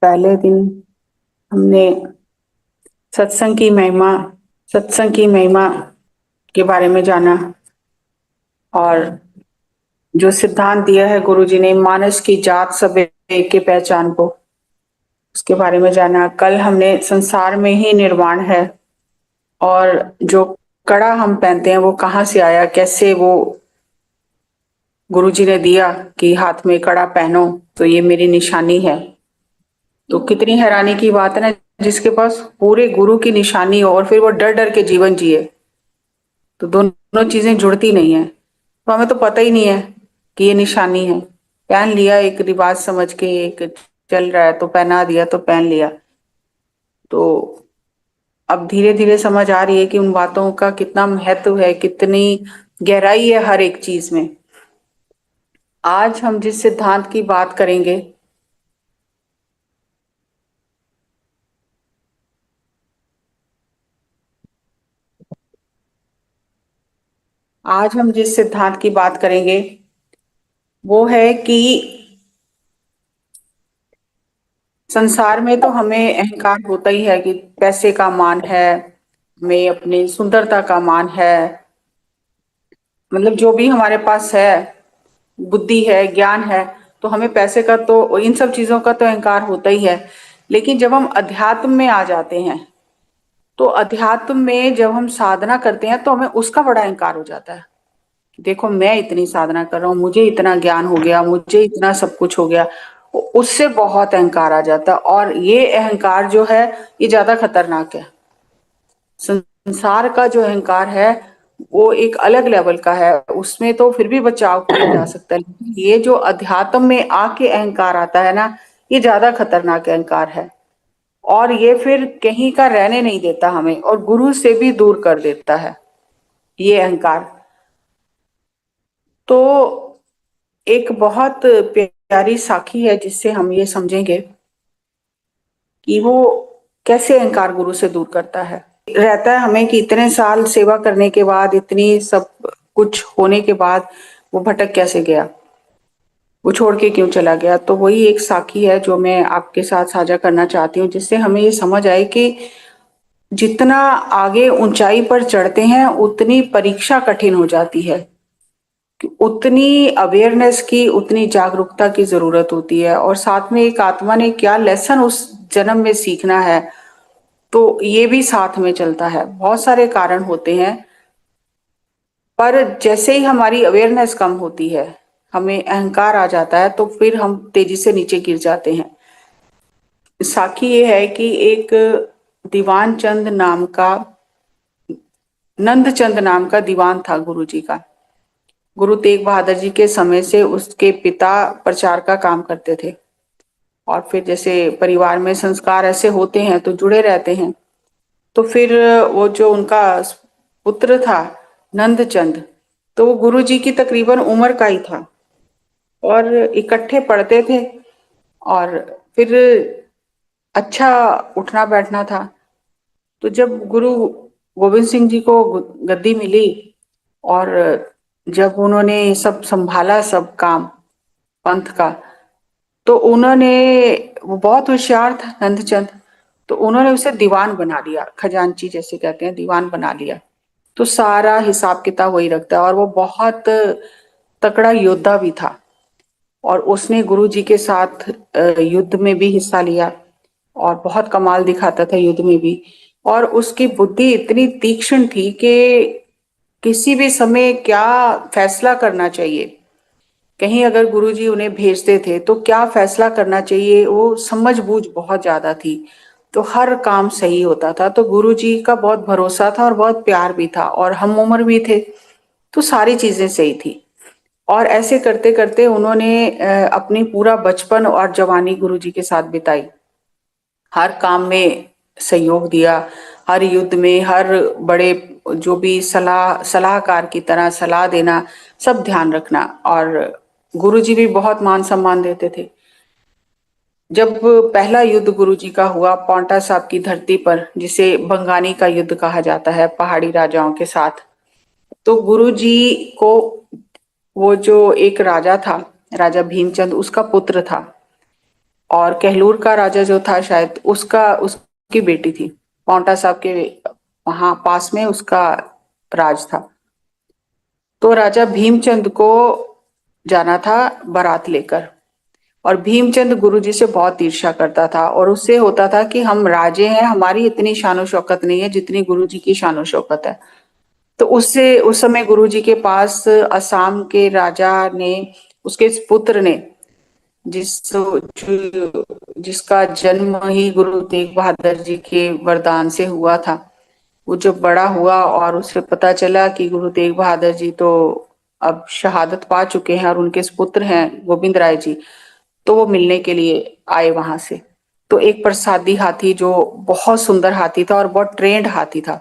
पहले दिन हमने सत्संग की महिमा सत्संग की महिमा के बारे में जाना और जो सिद्धांत दिया है गुरु जी ने मानस की जात सब एक के पहचान को, उसके बारे में जाना। कल हमने संसार में ही निर्वाण है और जो कड़ा हम पहनते हैं वो कहाँ से आया, कैसे वो गुरु जी ने दिया कि हाथ में कड़ा पहनो तो ये मेरी निशानी है। तो कितनी हैरानी की बात है ना, जिसके पास पूरे गुरु की निशानी हो और फिर वो डर डर के जीवन जिए, तो दोनों चीजें जुड़ती नहीं है। तो हमें तो पता ही नहीं है कि ये निशानी है, पहन लिया एक रिवाज समझ के, एक चल रहा है तो पहना दिया तो पहन लिया। तो अब धीरे धीरे समझ आ रही है कि उन बातों का कितना महत्व है, कितनी गहराई है हर एक चीज में। आज हम जिस सिद्धांत की बात करेंगे, आज हम जिस सिद्धांत की बात करेंगे वो है कि संसार में तो हमें अहंकार होता ही है कि पैसे का मान है, हमें अपनी सुंदरता का मान है, मतलब जो भी हमारे पास है, बुद्धि है, ज्ञान है, तो हमें पैसे का तो, इन सब चीजों का तो अहंकार होता ही है। लेकिन जब हम अध्यात्म में आ जाते हैं, तो अध्यात्म में जब हम साधना करते हैं तो हमें उसका बड़ा अहंकार हो जाता है। देखो मैं इतनी साधना कर रहा हूँ, मुझे इतना ज्ञान हो गया, मुझे इतना सब कुछ हो गया, उससे बहुत अहंकार आ जाता है। और ये अहंकार जो है ये ज्यादा खतरनाक है। संसार का जो अहंकार है वो एक अलग लेवल का है, उसमें तो फिर भी बचाव किया जा सकता है, लेकिन ये जो अध्यात्म में आके अहंकार आता है ना, ये ज्यादा खतरनाक अहंकार है। और ये फिर कहीं का रहने नहीं देता हमें, और गुरु से भी दूर कर देता है ये अहंकार। तो एक बहुत प्यारी साखी है जिससे हम ये समझेंगे कि वो कैसे अहंकार गुरु से दूर करता है। रहता है हमें कि इतने साल सेवा करने के बाद, इतनी सब कुछ होने के बाद वो भटक कैसे गया, वो छोड़ के क्यों चला गया। तो वही एक साखी है जो मैं आपके साथ साझा करना चाहती हूँ, जिससे हमें ये समझ आए कि जितना आगे ऊंचाई पर चढ़ते हैं उतनी परीक्षा कठिन हो जाती है, कि उतनी अवेयरनेस की, उतनी जागरूकता की जरूरत होती है, और साथ में एक आत्मा ने क्या लेसन उस जन्म में सीखना है, तो ये भी साथ में चलता है। बहुत सारे कारण होते हैं, पर जैसे ही हमारी अवेयरनेस कम होती है, हमें अहंकार आ जाता है, तो फिर हम तेजी से नीचे गिर जाते हैं। साखी ये है कि एक दीवान चंद नाम का, नंद चंद नाम का दीवान था गुरु जी का। गुरु तेग बहादुर जी के समय से उसके पिता प्रचार का काम करते थे, और फिर जैसे परिवार में संस्कार ऐसे होते हैं तो जुड़े रहते हैं। तो फिर वो जो उनका पुत्र था नंदचंद, तो वो गुरु जी की तकरीबन उम्र का ही था, और इकट्ठे पढ़ते थे, और फिर अच्छा उठना बैठना था। तो जब गुरु गोविंद सिंह जी को गद्दी मिली, और जब उन्होंने सब संभाला, सब काम पंथ का, तो उन्होंने, वो बहुत होशियार था नंदचंद, तो उन्होंने उसे दीवान बना लिया, खजांची जैसे कहते हैं, दीवान बना लिया। तो सारा हिसाब किताब वही रखता है, और वो बहुत तकड़ा योद्धा भी था, और उसने गुरु जी के साथ युद्ध में भी हिस्सा लिया, और बहुत कमाल दिखाता था युद्ध में भी। और उसकी बुद्धि इतनी तीक्ष्ण थी कि किसी भी समय क्या फैसला करना चाहिए, कहीं अगर गुरुजी उन्हें भेजते थे तो क्या फैसला करना चाहिए, वो समझबूझ बहुत ज्यादा थी। तो हर काम सही होता था, तो गुरुजी का बहुत भरोसा था और बहुत प्यार भी था, और हम उम्र भी थे, तो सारी चीजें सही थी। और ऐसे करते करते उन्होंने अपनी पूरा बचपन और जवानी गुरुजी के साथ बिताई, हर काम में सहयोग दिया, हर युद्ध में, हर बड़े जो भी सलाहकार की तरह सलाह देना, सब ध्यान रखना। और गुरुजी भी बहुत मान सम्मान देते थे। जब पहला युद्ध गुरुजी का हुआ पांवटा साहब की धरती पर, जिसे बंगानी का युद्ध कहा जाता है, पहाड़ी राजाओं के साथ, तो गुरुजी को, वो जो एक राजा था, राजा भीमचंद, उसका पुत्र था, और कहलूर का राजा जो था शायद उसका उसकी बेटी थी। पांवटा साहब के वहां पास में उसका राज था। तो राजा भीमचंद को जाना था बारात लेकर। और भीमचंद गुरुजी से बहुत ईर्ष्या करता था और उससे होता था कि हम राजे हैं, हमारी इतनी शानो शौकत नहीं है जितनी गुरुजी की शानो शौकत है। तो उससे उस समय गुरुजी के पास असम के राजा ने, उसके पुत्र ने, जिसका जन्म ही गुरु तेग बहादुर जी के वरदान से हुआ था, वो जब बड़ा हुआ और उसे पता चला कि गुरु तेग बहादुर जी तो अब शहादत पा चुके हैं और उनके पुत्र हैं गोविंद राय जी, तो वो मिलने के लिए आए वहां से। तो एक प्रसादी हाथी जो बहुत सुंदर हाथी था और बहुत ट्रेंड हाथी था,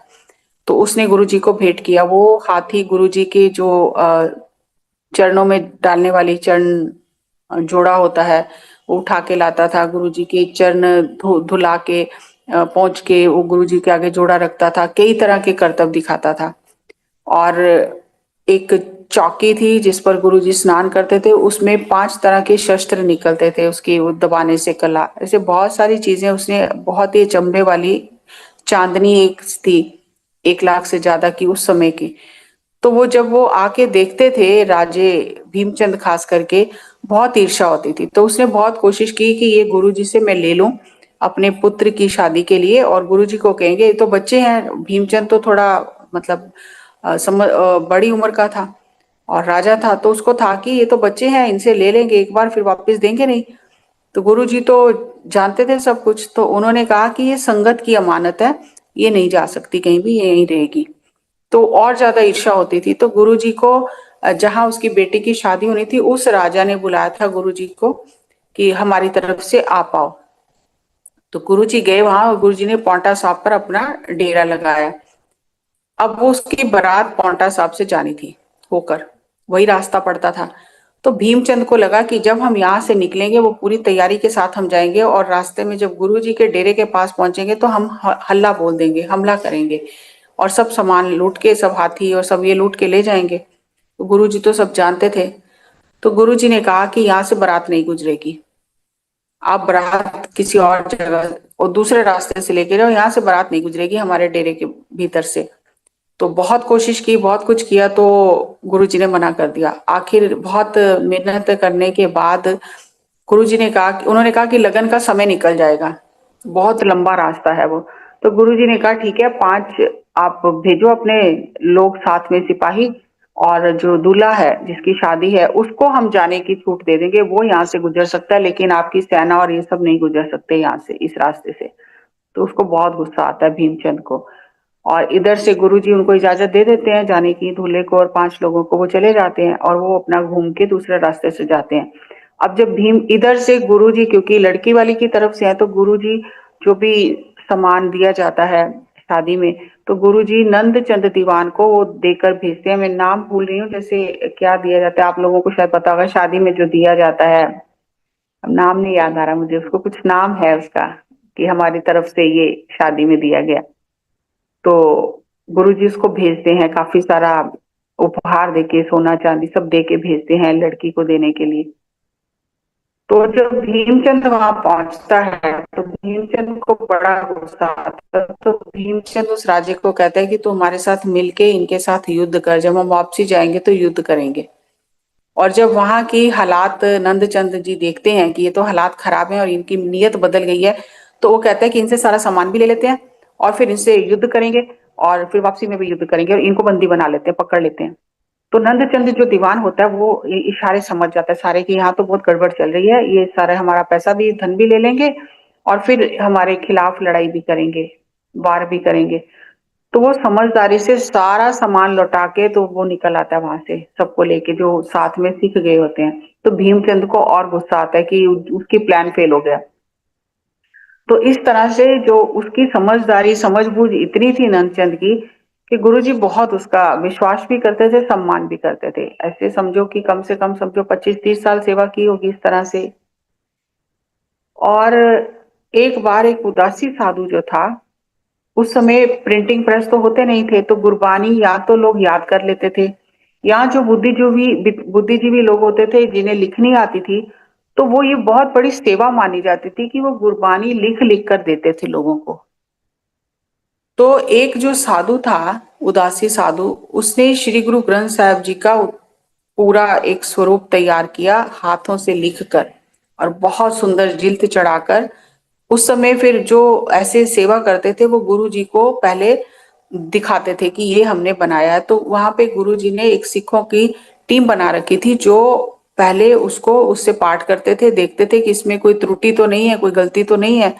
तो उसने गुरुजी को भेंट किया। वो हाथी गुरुजी के जो चरणों में डालने वाली चरण जोड़ा होता है वो उठा के लाता था, गुरुजी के चरण धुला के पहुंच के वो गुरुजी के आगे जोड़ा रखता था, कई तरह के करतब दिखाता था। और एक चौकी थी जिस पर गुरुजी स्नान करते थे, उसमें 5 तरह के शस्त्र निकलते थे उसकी वो दबाने से कला, ऐसे बहुत सारी चीजें उसने, बहुत ही अचंभे वाली चांदनी एक थी 1 लाख से ज्यादा की उस समय की। तो वो जब वो आके देखते थे राजे भीमचंद खास करके, बहुत ईर्ष्या होती थी। तो उसने बहुत कोशिश की कि ये गुरुजी से मैं ले लूं अपने पुत्र की शादी के लिए, और गुरुजी को कहेंगे ये तो बच्चे हैं, भीमचंद तो थोड़ा मतलब बड़ी उम्र का था और राजा था, तो उसको था कि ये तो बच्चे हैं, इनसे ले लेंगे एक बार फिर वापस देंगे नहीं। तो गुरुजी तो जानते थे सब कुछ, तो उन्होंने कहा कि ये संगत की अमानत है, ये नहीं जा सकती कहीं भी, ये यहीं रहेगी। तो और ज्यादा ईर्ष्या होती थी। तो गुरुजी को जहां उसकी बेटी की शादी होनी थी, उस राजा ने बुलाया था गुरुजी को कि हमारी तरफ से आ पाओ। तो गुरुजी गए वहां और गुरुजी ने पांवटा साहब पर अपना डेरा लगाया। अब वो उसकी बारात पांवटा साहब से जानी थी होकर, वही रास्ता पड़ता था। तो भीमचंद को लगा कि जब हम यहाँ से निकलेंगे, वो पूरी तैयारी के साथ हम जाएंगे और रास्ते में जब गुरुजी के डेरे के पास पहुंचेंगे तो हम हल्ला बोल देंगे, हमला करेंगे और सब सामान लूट के, सब हाथी और सब ये लूट के ले जाएंगे। तो गुरुजी तो सब जानते थे। तो गुरुजी ने कहा कि यहाँ से बारात नहीं गुजरेगी, आप बारात किसी और जगह और दूसरे रास्ते से लेके जाओ, यहाँ से बारात नहीं गुजरेगी हमारे डेरे के भीतर से। तो बहुत कोशिश की, बहुत कुछ किया, तो गुरुजी ने मना कर दिया। आखिर बहुत मेहनत करने के बाद गुरुजी ने कहा, उन्होंने कहा कि लगन का समय निकल जाएगा, बहुत लंबा रास्ता है वो। तो गुरुजी ने कहा ठीक है, 5 आप भेजो अपने लोग साथ में सिपाही, और जो दूल्हा है जिसकी शादी है उसको हम जाने की छूट दे देंगे, वो यहाँ से गुजर सकता है, लेकिन आपकी सेना और ये सब नहीं गुजर सकते यहाँ से, इस रास्ते से। तो उसको बहुत गुस्सा आता है भीमचंद को। और इधर से गुरुजी उनको इजाजत दे देते हैं जाने की, दूल्हे को और 5 लोगों को, वो चले जाते हैं और वो अपना घूम के दूसरे रास्ते से जाते हैं। अब जब भीम इधर से गुरुजी, क्योंकि लड़की वाली की तरफ से है, तो गुरुजी जो भी सामान दिया जाता है शादी में, तो गुरुजी नंदचंद दीवान को वो देकर भेजते हैं। मैं नाम भूल रही हूँ, जैसे क्या दिया जाता है, आप लोगों को शायद पता होगा, शादी में जो दिया जाता है, अब नाम नहीं याद आ रहा मुझे, उसको कुछ नाम है उसका, कि हमारी तरफ से ये शादी में दिया गया। तो गुरुजी उसको भेजते हैं, काफी सारा उपहार देके, सोना चांदी सब देके भेजते हैं लड़की को देने के लिए। तो जब भीमचंद वहां पहुंचता है तो भीमचंद को बड़ा गुस्सा आता है। तो भीमचंद उस राजे को कहता है कि तू हमारे साथ मिलके इनके साथ युद्ध कर, जब हम वापसी जाएंगे तो युद्ध करेंगे। और जब वहां की हालात नंदचंद जी देखते हैं कि ये तो हालात खराब हैं और इनकी नीयत बदल गई है, तो वो कहते हैं कि इनसे सारा सामान भी ले लेते हैं और फिर इनसे युद्ध करेंगे और फिर वापसी में भी युद्ध करेंगे और इनको बंदी बना लेते हैं, पकड़ लेते हैं। तो नंदचंद जो दीवान होता है वो इशारे समझ जाता है सारे कि यहाँ तो बहुत गड़बड़ चल रही है, ये सारा हमारा पैसा भी धन भी ले लेंगे और फिर हमारे खिलाफ लड़ाई भी करेंगे, वार भी करेंगे। तो वो समझदारी से सारा सामान लौटा के तो वो निकल आता है वहां से, सबको लेके जो साथ में सीख गए होते हैं। तो भीमचंद को और गुस्सा आता है कि उसकी प्लान फेल हो गया। तो इस तरह से जो उसकी समझदारी समझबूझ इतनी थी नंदचंद की, कि गुरुजी बहुत उसका विश्वास भी करते थे, सम्मान भी करते थे। ऐसे समझो कि कम से कम समझो 25-30 साल सेवा की होगी इस तरह से। और एक बार एक उदासी साधु जो था, उस समय प्रिंटिंग प्रेस तो होते नहीं थे, तो गुरबानी या तो लोग याद कर लेते थे, या जो बुद्धिजीवी लोग होते थे जिन्हें लिखनी आती थी, तो वो ये बहुत बड़ी सेवा मानी जाती थी कि वो गुरबानी लिख लिख कर देते थे लोगों को। तो एक जो साधु था, उदासी साधु, उसने श्री गुरु ग्रंथ साहिब जी का पूरा एक स्वरूप तैयार किया हाथों से लिख कर, और बहुत सुंदर जिल्द चढ़ाकर। उस समय फिर जो ऐसे सेवा करते थे वो गुरु जी को पहले दिखाते थे कि ये हमने बनाया है। तो वहां पे गुरु जी ने एक सिखों की टीम बना रखी थी जो पहले उसको उससे पाठ करते थे, देखते थे कि इसमें कोई त्रुटि तो नहीं है, कोई गलती तो नहीं है।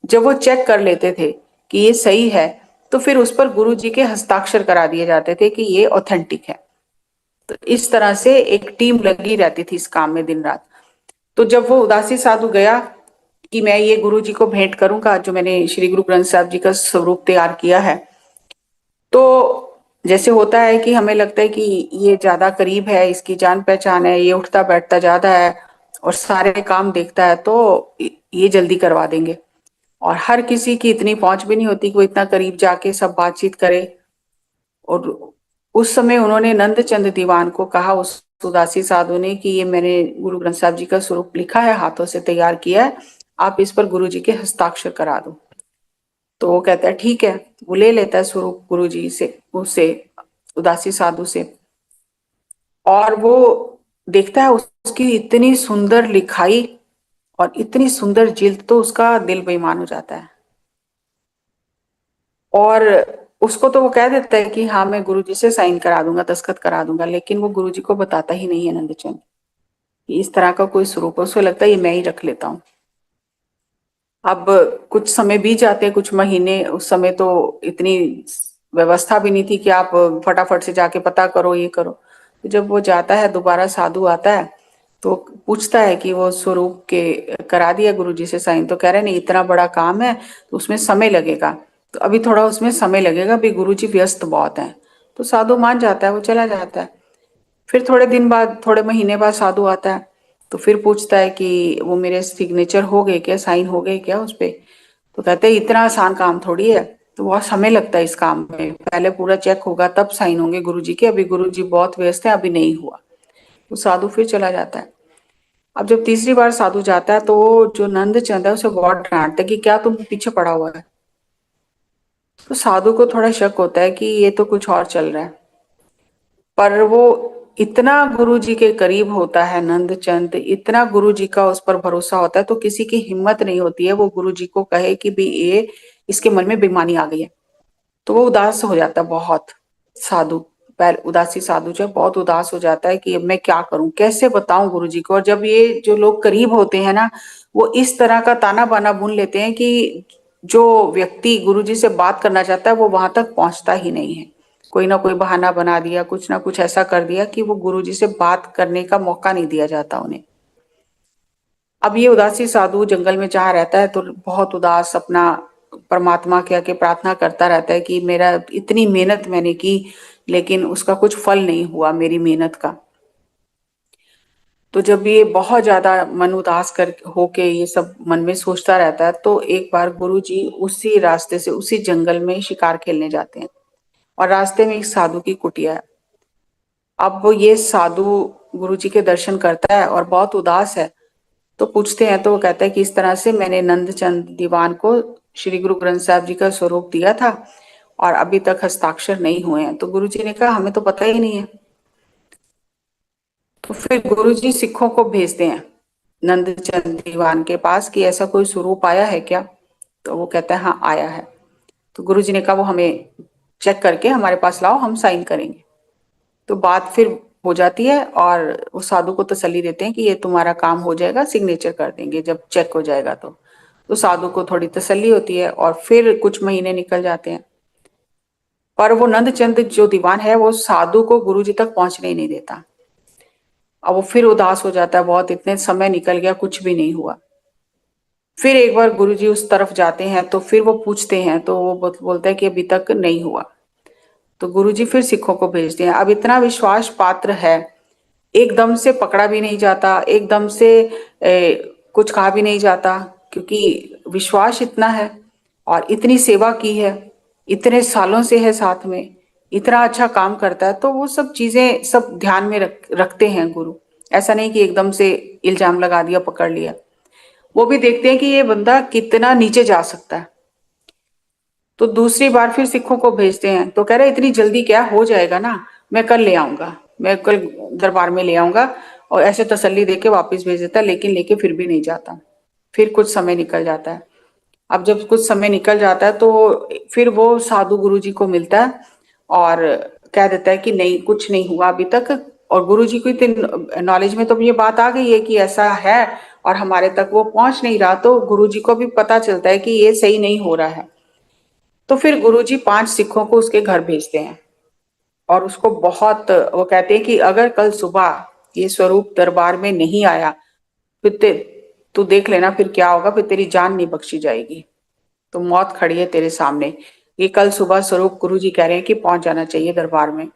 जब वो चेक कर लेते थे कि ये सही है, तो फिर उस पर गुरु जी के हस्ताक्षर करा दिए जाते थे कि ये ऑथेंटिक है। तो इस तरह से एक टीम लगी रहती थी इस काम में दिन रात। तो जब वो उदासी साधु गया कि मैं ये गुरु जी को भेंट करूंगा जो मैंने श्री गुरु ग्रंथ साहब जी का स्वरूप तैयार किया है, तो जैसे होता है कि हमें लगता है कि ये ज्यादा करीब है, इसकी जान पहचान है, ये उठता बैठता ज्यादा है और सारे काम देखता है, तो ये जल्दी करवा देंगे। और हर किसी की इतनी पहुंच भी नहीं होती कि वो इतना करीब जाके सब बातचीत करे। और उस समय उन्होंने नंदचंद दीवान को कहा, उस उदासी साधु ने, कि ये मैंने गुरु ग्रंथ साहब जी का स्वरूप लिखा है, हाथों से तैयार किया है, आप इस पर गुरु जी के हस्ताक्षर करा दो। तो वो कहता है ठीक है। वो ले लेता है स्वरूप गुरु जी से, उससे, उदासी साधु से। और वो देखता है उसकी इतनी सुंदर लिखाई और इतनी सुंदर जिल्द, तो उसका दिल बेईमान हो जाता है। और उसको तो वो कह देता है कि हाँ मैं गुरुजी से साइन करा दूंगा, दस्तखत करा दूंगा, लेकिन वो गुरुजी को बताता ही नहीं है नंदचंद कि इस तरह का कोई स्वरूप है। उसको लगता है ये मैं ही रख लेता हूँ। अब कुछ समय बीत जाते हैं, कुछ महीने। उस समय तो इतनी व्यवस्था भी नहीं थी कि आप फटाफट से जाके पता करो, ये करो। तो जब वो जाता है, दोबारा साधु आता है, तो पूछता है कि वो स्वरूप के करा दिया गुरुजी से साइन? तो कह रहे नहीं, इतना बड़ा काम है तो उसमें समय लगेगा, तो अभी थोड़ा उसमें समय लगेगा, अभी गुरुजी व्यस्त बहुत हैं। तो साधु मान जाता है, वो चला जाता है। फिर थोड़े दिन बाद, थोड़े महीने बाद साधु आता है, तो फिर पूछता है कि वो मेरे सिग्नेचर हो गए क्या, साइन हो गए क्या उस पे? तो कहते हैं इतना आसान काम थोड़ी है, तो बहुत समय लगता है इस काम में, पहले पूरा चेक होगा तब साइन होंगे गुरुजी के, अभी गुरुजी बहुत व्यस्त है, अभी नहीं हुआ। तो साधु फिर चला जाता है। अब जब तीसरी बार साधु जाता है, तो वो जो नंदचंद है उसे बहुत डांटता है कि क्या तुम पीछे पड़ा हुआ है। तो साधु को थोड़ा शक होता है कि ये तो कुछ और चल रहा है। पर वो इतना गुरु जी के करीब होता है नंदचंद, इतना गुरु जी का उस पर भरोसा होता है, तो किसी की हिम्मत नहीं होती है वो गुरु जी को कहे कि भी ये, इसके मन में बेईमानी आ गई है। तो वो उदास हो जाता है बहुत। साधु, पहले उदासी साधु जो है, बहुत उदास हो जाता है कि अब मैं क्या करूं, कैसे बताऊं गुरु जी को। और जब ये जो लोग करीब होते हैं ना, वो इस तरह का ताना बाना बुन लेते हैं कि जो व्यक्ति गुरु जी से बात करना चाहता है वो वहां तक पहुंचता ही नहीं है। कोई ना कोई बहाना बना दिया, कुछ ना कुछ ऐसा कर दिया कि वो गुरु जी से बात करने का मौका नहीं दिया जाता उन्हें। अब ये उदासी साधु जंगल में जहाँ रहता है, तो बहुत उदास अपना परमात्मा के आके प्रार्थना करता रहता है कि मेरा इतनी मेहनत मैंने की, लेकिन उसका कुछ फल नहीं हुआ मेरी मेहनत का। तो जब ये बहुत ज्यादा मन उदास कर होके ये सब मन में सोचता रहता है, तो एक बार गुरु जी उसी रास्ते से, उसी जंगल में शिकार खेलने जाते हैं, और रास्ते में एक साधु की कुटिया है। अब वो ये साधु गुरु जी के दर्शन करता है और बहुत उदास है। तो पूछते हैं, तो वो कहता है कि इस तरह से मैंने नंदचंद दीवान को श्री गुरु ग्रंथ साहब जी का स्वरूप दिया था और अभी तक हस्ताक्षर नहीं हुए हैं। तो गुरु जी ने कहा हमें तो पता ही नहीं है। तो फिर गुरु जी सिखों को भेजते हैं नंदचंद दीवान के पास कि ऐसा कोई स्वरूप आया है क्या? तो वो कहता है हाँ आया है। तो गुरु जी ने कहा वो हमें चेक करके हमारे पास लाओ, हम साइन करेंगे। तो बात फिर हो जाती है और वो साधु को तसल्ली देते हैं कि ये तुम्हारा काम हो जाएगा, सिग्नेचर कर देंगे जब चेक हो जाएगा। तो साधु को थोड़ी तसल्ली होती है और फिर कुछ महीने निकल जाते हैं। पर वो नंदचंद जो दीवान है वो साधु को गुरु जी तक पहुंचने ही नहीं देता। अब वो फिर उदास हो जाता है बहुत, इतने समय निकल गया कुछ भी नहीं हुआ। फिर एक बार गुरु जी उस तरफ जाते हैं, तो फिर वो पूछते हैं, तो वो बोलता है कि अभी तक नहीं हुआ। तो गुरु जी फिर सिखों को भेजते हैं। अब इतना विश्वास पात्र है, एकदम से पकड़ा भी नहीं जाता, एकदम से कुछ कहा भी नहीं जाता, क्योंकि विश्वास इतना है और इतनी सेवा की है, इतने सालों से है साथ में, इतना अच्छा काम करता है, तो वो सब चीजें सब ध्यान में रखते हैं गुरु। ऐसा नहीं कि एकदम से इल्जाम लगा दिया, पकड़ लिया। वो भी देखते हैं कि ये बंदा कितना नीचे जा सकता है। तो दूसरी बार फिर सिखों को भेजते हैं, तो कह रहे इतनी जल्दी क्या, हो जाएगा ना, मैं कल ले आऊंगा, मैं कल दरबार में ले आऊंगा। और ऐसे तसल्ली देके वापस भेज देता है, लेकिन लेके फिर भी नहीं जाता। फिर कुछ समय निकल जाता है। अब जब कुछ समय निकल जाता है तो फिर वो साधु गुरु जी को मिलता है और कह देता है कि नहीं, कुछ नहीं हुआ अभी तक। और गुरु जी को इतनी नॉलेज में तो ये बात आ गई है कि ऐसा है, और हमारे तक वो पहुंच नहीं रहा, तो गुरु जी को भी पता चलता है कि ये सही नहीं हो रहा है। तो फिर गुरुजी 5 सिखों को उसके घर भेजते हैं और उसको बहुत, वो कहते हैं कि अगर कल सुबह ये स्वरूप दरबार में नहीं आया, फिर तू देख लेना फिर क्या होगा, फिर तेरी जान नहीं बख्शी जाएगी। तो मौत खड़ी है तेरे सामने। ये कल सुबह स्वरूप गुरुजी कह रहे हैं कि पहुंच जाना चाहिए दरबार में।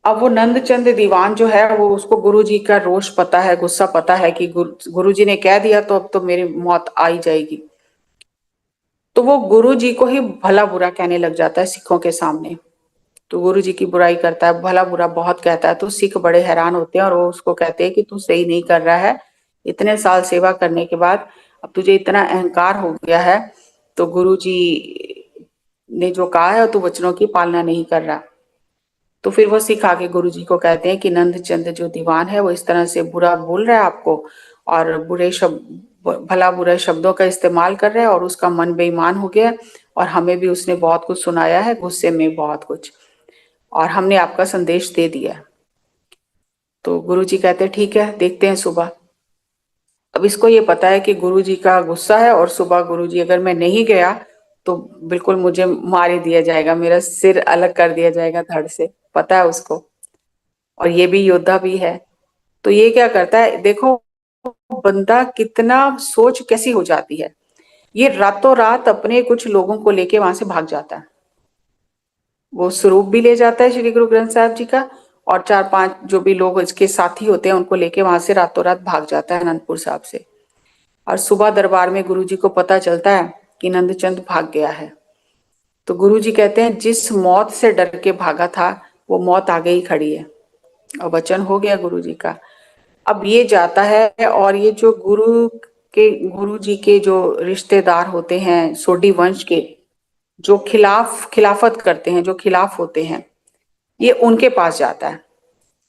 अब वो नंदचंद दीवान जो है, वो उसको गुरुजी का रोष पता है, गुस्सा पता है कि गुरुजी ने कह दिया तो अब तो मेरी मौत आ ही जाएगी। तो वो गुरु जी को ही भला बुरा कहने लग जाता है सिखों के सामने। तो गुरु जी की बुराई करता है, भला बुरा बहुत कहता है। तो सिख बड़े हैरान होते हैं और वो उसको कहते हैं कि तू सही नहीं कर रहा है, इतने साल सेवा करने के बाद अब तुझे इतना अहंकार हो गया है। तो गुरु जी ने जो कहा है तू वचनों की पालना नहीं कर रहा। तो फिर वो सिख आके गुरु जी को कहते हैं कि नंदचंद जो दीवान है वो इस तरह से बुरा बोल रहा है आपको, और बुरे शब्द, भला बुरे शब्दों का इस्तेमाल कर रहा है, और उसका मन बेईमान हो गया, और हमें भी उसने बहुत कुछ सुनाया है गुस्से में बहुत कुछ, और हमने आपका संदेश दे दिया। तो गुरु जी कहते हैं ठीक है, देखते हैं सुबह। अब इसको ये पता है कि गुरु जी का गुस्सा है, और सुबह गुरु जी अगर मैं नहीं गया तो बिल्कुल मुझे मार ही दिया जाएगा, मेरा सिर अलग कर दिया जाएगा धड़ से, पता है उसको। और ये भी योद्धा भी है। तो ये क्या करता है, देखो बंदा कितना, सोच कैसी हो जाती है। ये रातों रात अपने कुछ लोगों को लेके वहां से भाग जाता है। वो स्वरूप भी ले जाता है श्री गुरु ग्रंथ साहब जी का, और 4-5 जो भी लोग इसके साथी होते हैं उनको लेके वहां से रातों रात भाग जाता है अनंतपुर साहब से। और सुबह दरबार में गुरु जी को पता चलता है कि नंदचंद भाग गया है। तो गुरु जी कहते हैं जिस मौत से डर के भागा था वो मौत आगे ही खड़ी है, और वचन हो गया गुरु जी का। अब ये जाता है, और ये जो गुरु जी के जो रिश्तेदार होते हैं सोडी वंश के, जो खिलाफत करते हैं, जो खिलाफ होते हैं, ये उनके पास जाता है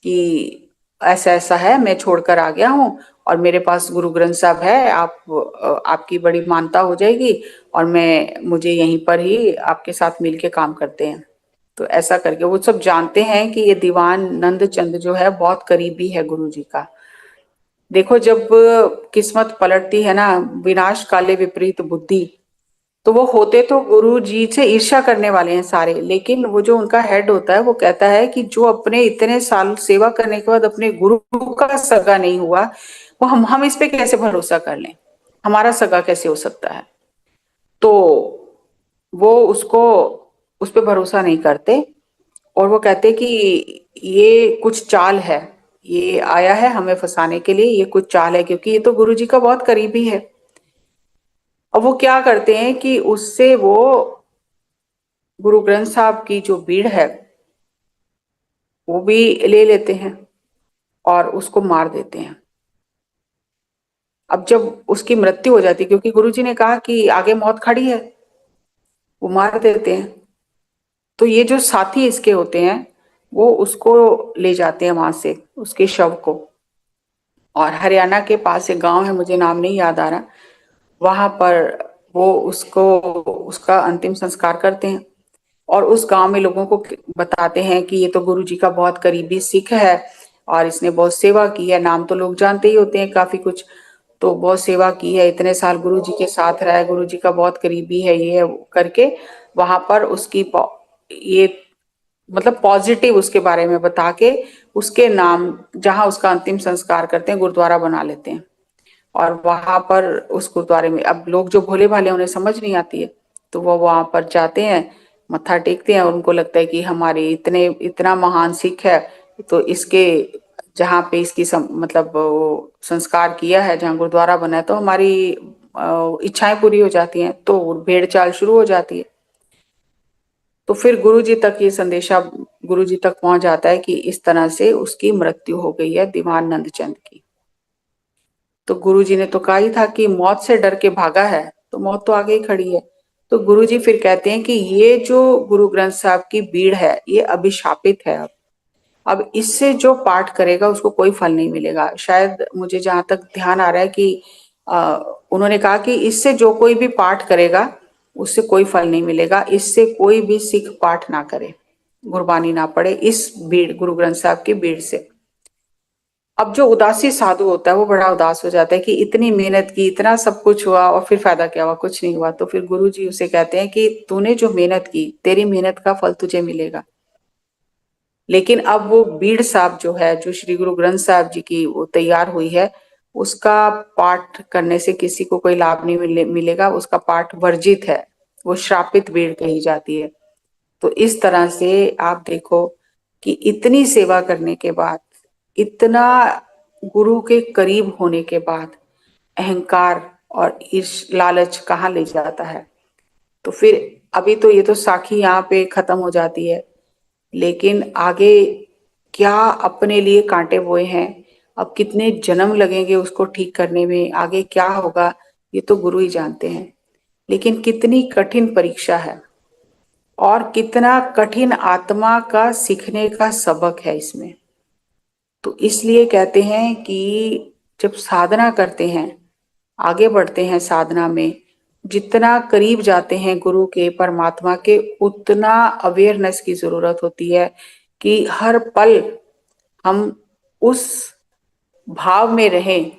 कि ऐसा ऐसा है, मैं छोड़कर आ गया हूँ, और मेरे पास गुरु ग्रंथ साहब है, आपकी बड़ी मानता हो जाएगी, और मुझे यहीं पर ही आपके साथ मिलके काम करते हैं। तो ऐसा करके वो सब जानते हैं कि ये दीवान नंदचंद जो है बहुत करीबी है गुरु जी का। देखो जब किस्मत पलटती है ना, विनाश काले विपरीत बुद्धि, तो वो होते तो गुरु जी से ईर्ष्या करने वाले हैं सारे, लेकिन वो जो उनका हेड होता है वो कहता है कि जो अपने इतने साल सेवा करने के बाद अपने गुरु का सगा नहीं हुआ, वो हम इस पे कैसे भरोसा कर लें, हमारा सगा कैसे हो सकता है। तो वो उसको, उस पे भरोसा नहीं करते, और वो कहते कि ये कुछ चाल है, ये आया है हमें फंसाने के लिए, ये कुछ चाल है, क्योंकि ये तो गुरु जी का बहुत करीबी है। अब वो क्या करते हैं कि उससे वो गुरु ग्रंथ साहब की जो भीड़ है वो भी ले लेते हैं और उसको मार देते हैं। अब जब उसकी मृत्यु हो जाती है, क्योंकि गुरुजी ने कहा कि आगे मौत खड़ी है, वो मार देते हैं। तो ये जो साथी इसके होते हैं वो उसको ले जाते हैं वहां से, उसके शव को, और हरियाणा के पास एक गांव है, मुझे नाम नहीं याद आ रहा, वहां पर वो उसको, उसका अंतिम संस्कार करते हैं। और उस गांव में लोगों को बताते हैं कि ये तो गुरु जी का बहुत करीबी सिख है, और इसने बहुत सेवा की है, नाम तो लोग जानते ही होते हैं काफी कुछ, तो बहुत सेवा की है, इतने साल गुरु जी के साथ रहा है, गुरु जी का बहुत करीबी है, ये है, करके वहां पर उसकी ये मतलब पॉजिटिव उसके बारे में बता के उसके नाम, जहां उसका अंतिम संस्कार करते हैं, गुरुद्वारा बना लेते हैं। और वहां पर उस गुरुद्वारे में अब लोग जो भोले भाले उन्हें समझ नहीं आती है, तो वो वहां पर जाते हैं, मत्था टेकते हैं, और उनको लगता है कि हमारे इतना महान सिख है, तो इसके जहाँ पे इसकी मतलब वो संस्कार किया है, जहाँ गुरुद्वारा बना है, तो हमारी इच्छाएं पूरी हो जाती हैं, तो भेड़ चाल शुरू हो जाती है। तो फिर गुरु जी तक ये संदेशा गुरुजी तक पहुंच जाता है कि इस तरह से उसकी मृत्यु हो गई है दीवान नंदचंद की। तो गुरुजी ने तो कहा ही था कि मौत से डर के भागा है, तो मौत तो आगे ही खड़ी है। तो गुरुजी फिर कहते हैं कि ये जो गुरु ग्रंथ साहब की बीड़ है ये अभिशापित है। अब इससे जो पाठ करेगा उसको कोई फल नहीं मिलेगा। शायद मुझे जहां तक ध्यान आ रहा है कि उन्होंने कहा कि इससे जो कोई भी पाठ करेगा उससे कोई फल नहीं मिलेगा, इससे कोई भी सिख पाठ ना करे, गुरबानी ना पढ़े इस बीड़, गुरु ग्रंथ साहब की बीड़ से। अब जो उदासी साधु होता है वो बड़ा उदास हो जाता है कि इतनी मेहनत की, इतना सब कुछ हुआ और फिर फायदा क्या हुआ, कुछ नहीं हुआ। तो फिर गुरु जी उसे कहते हैं कि तूने जो मेहनत की, तेरी मेहनत का फल तुझे मिलेगा। लेकिन अब वो बीड़ साहब जो है, जो श्री गुरु ग्रंथ साहब जी की वो तैयार हुई है, उसका पाठ करने से किसी को कोई लाभ नहीं मिलेगा, उसका पाठ वर्जित है, वो श्रापित बीड़ कही जाती है। तो इस तरह से आप देखो कि इतनी सेवा करने के बाद, इतना गुरु के करीब होने के बाद अहंकार और ईर्ष लालच कहाँ ले जाता है। तो फिर अभी तो ये तो साखी यहाँ पे खत्म हो जाती है, लेकिन आगे क्या अपने लिए कांटे बोए हैं, अब कितने जन्म लगेंगे उसको ठीक करने में, आगे क्या होगा ये तो गुरु ही जानते हैं। लेकिन कितनी कठिन परीक्षा है और कितना कठिन आत्मा का सीखने का सबक है इसमें। तो इसलिए कहते हैं कि जब साधना करते हैं, आगे बढ़ते हैं साधना में, जितना करीब जाते हैं गुरु के, परमात्मा के, उतना अवेयरनेस की जरूरत होती है कि हर पल हम उस भाव में रहें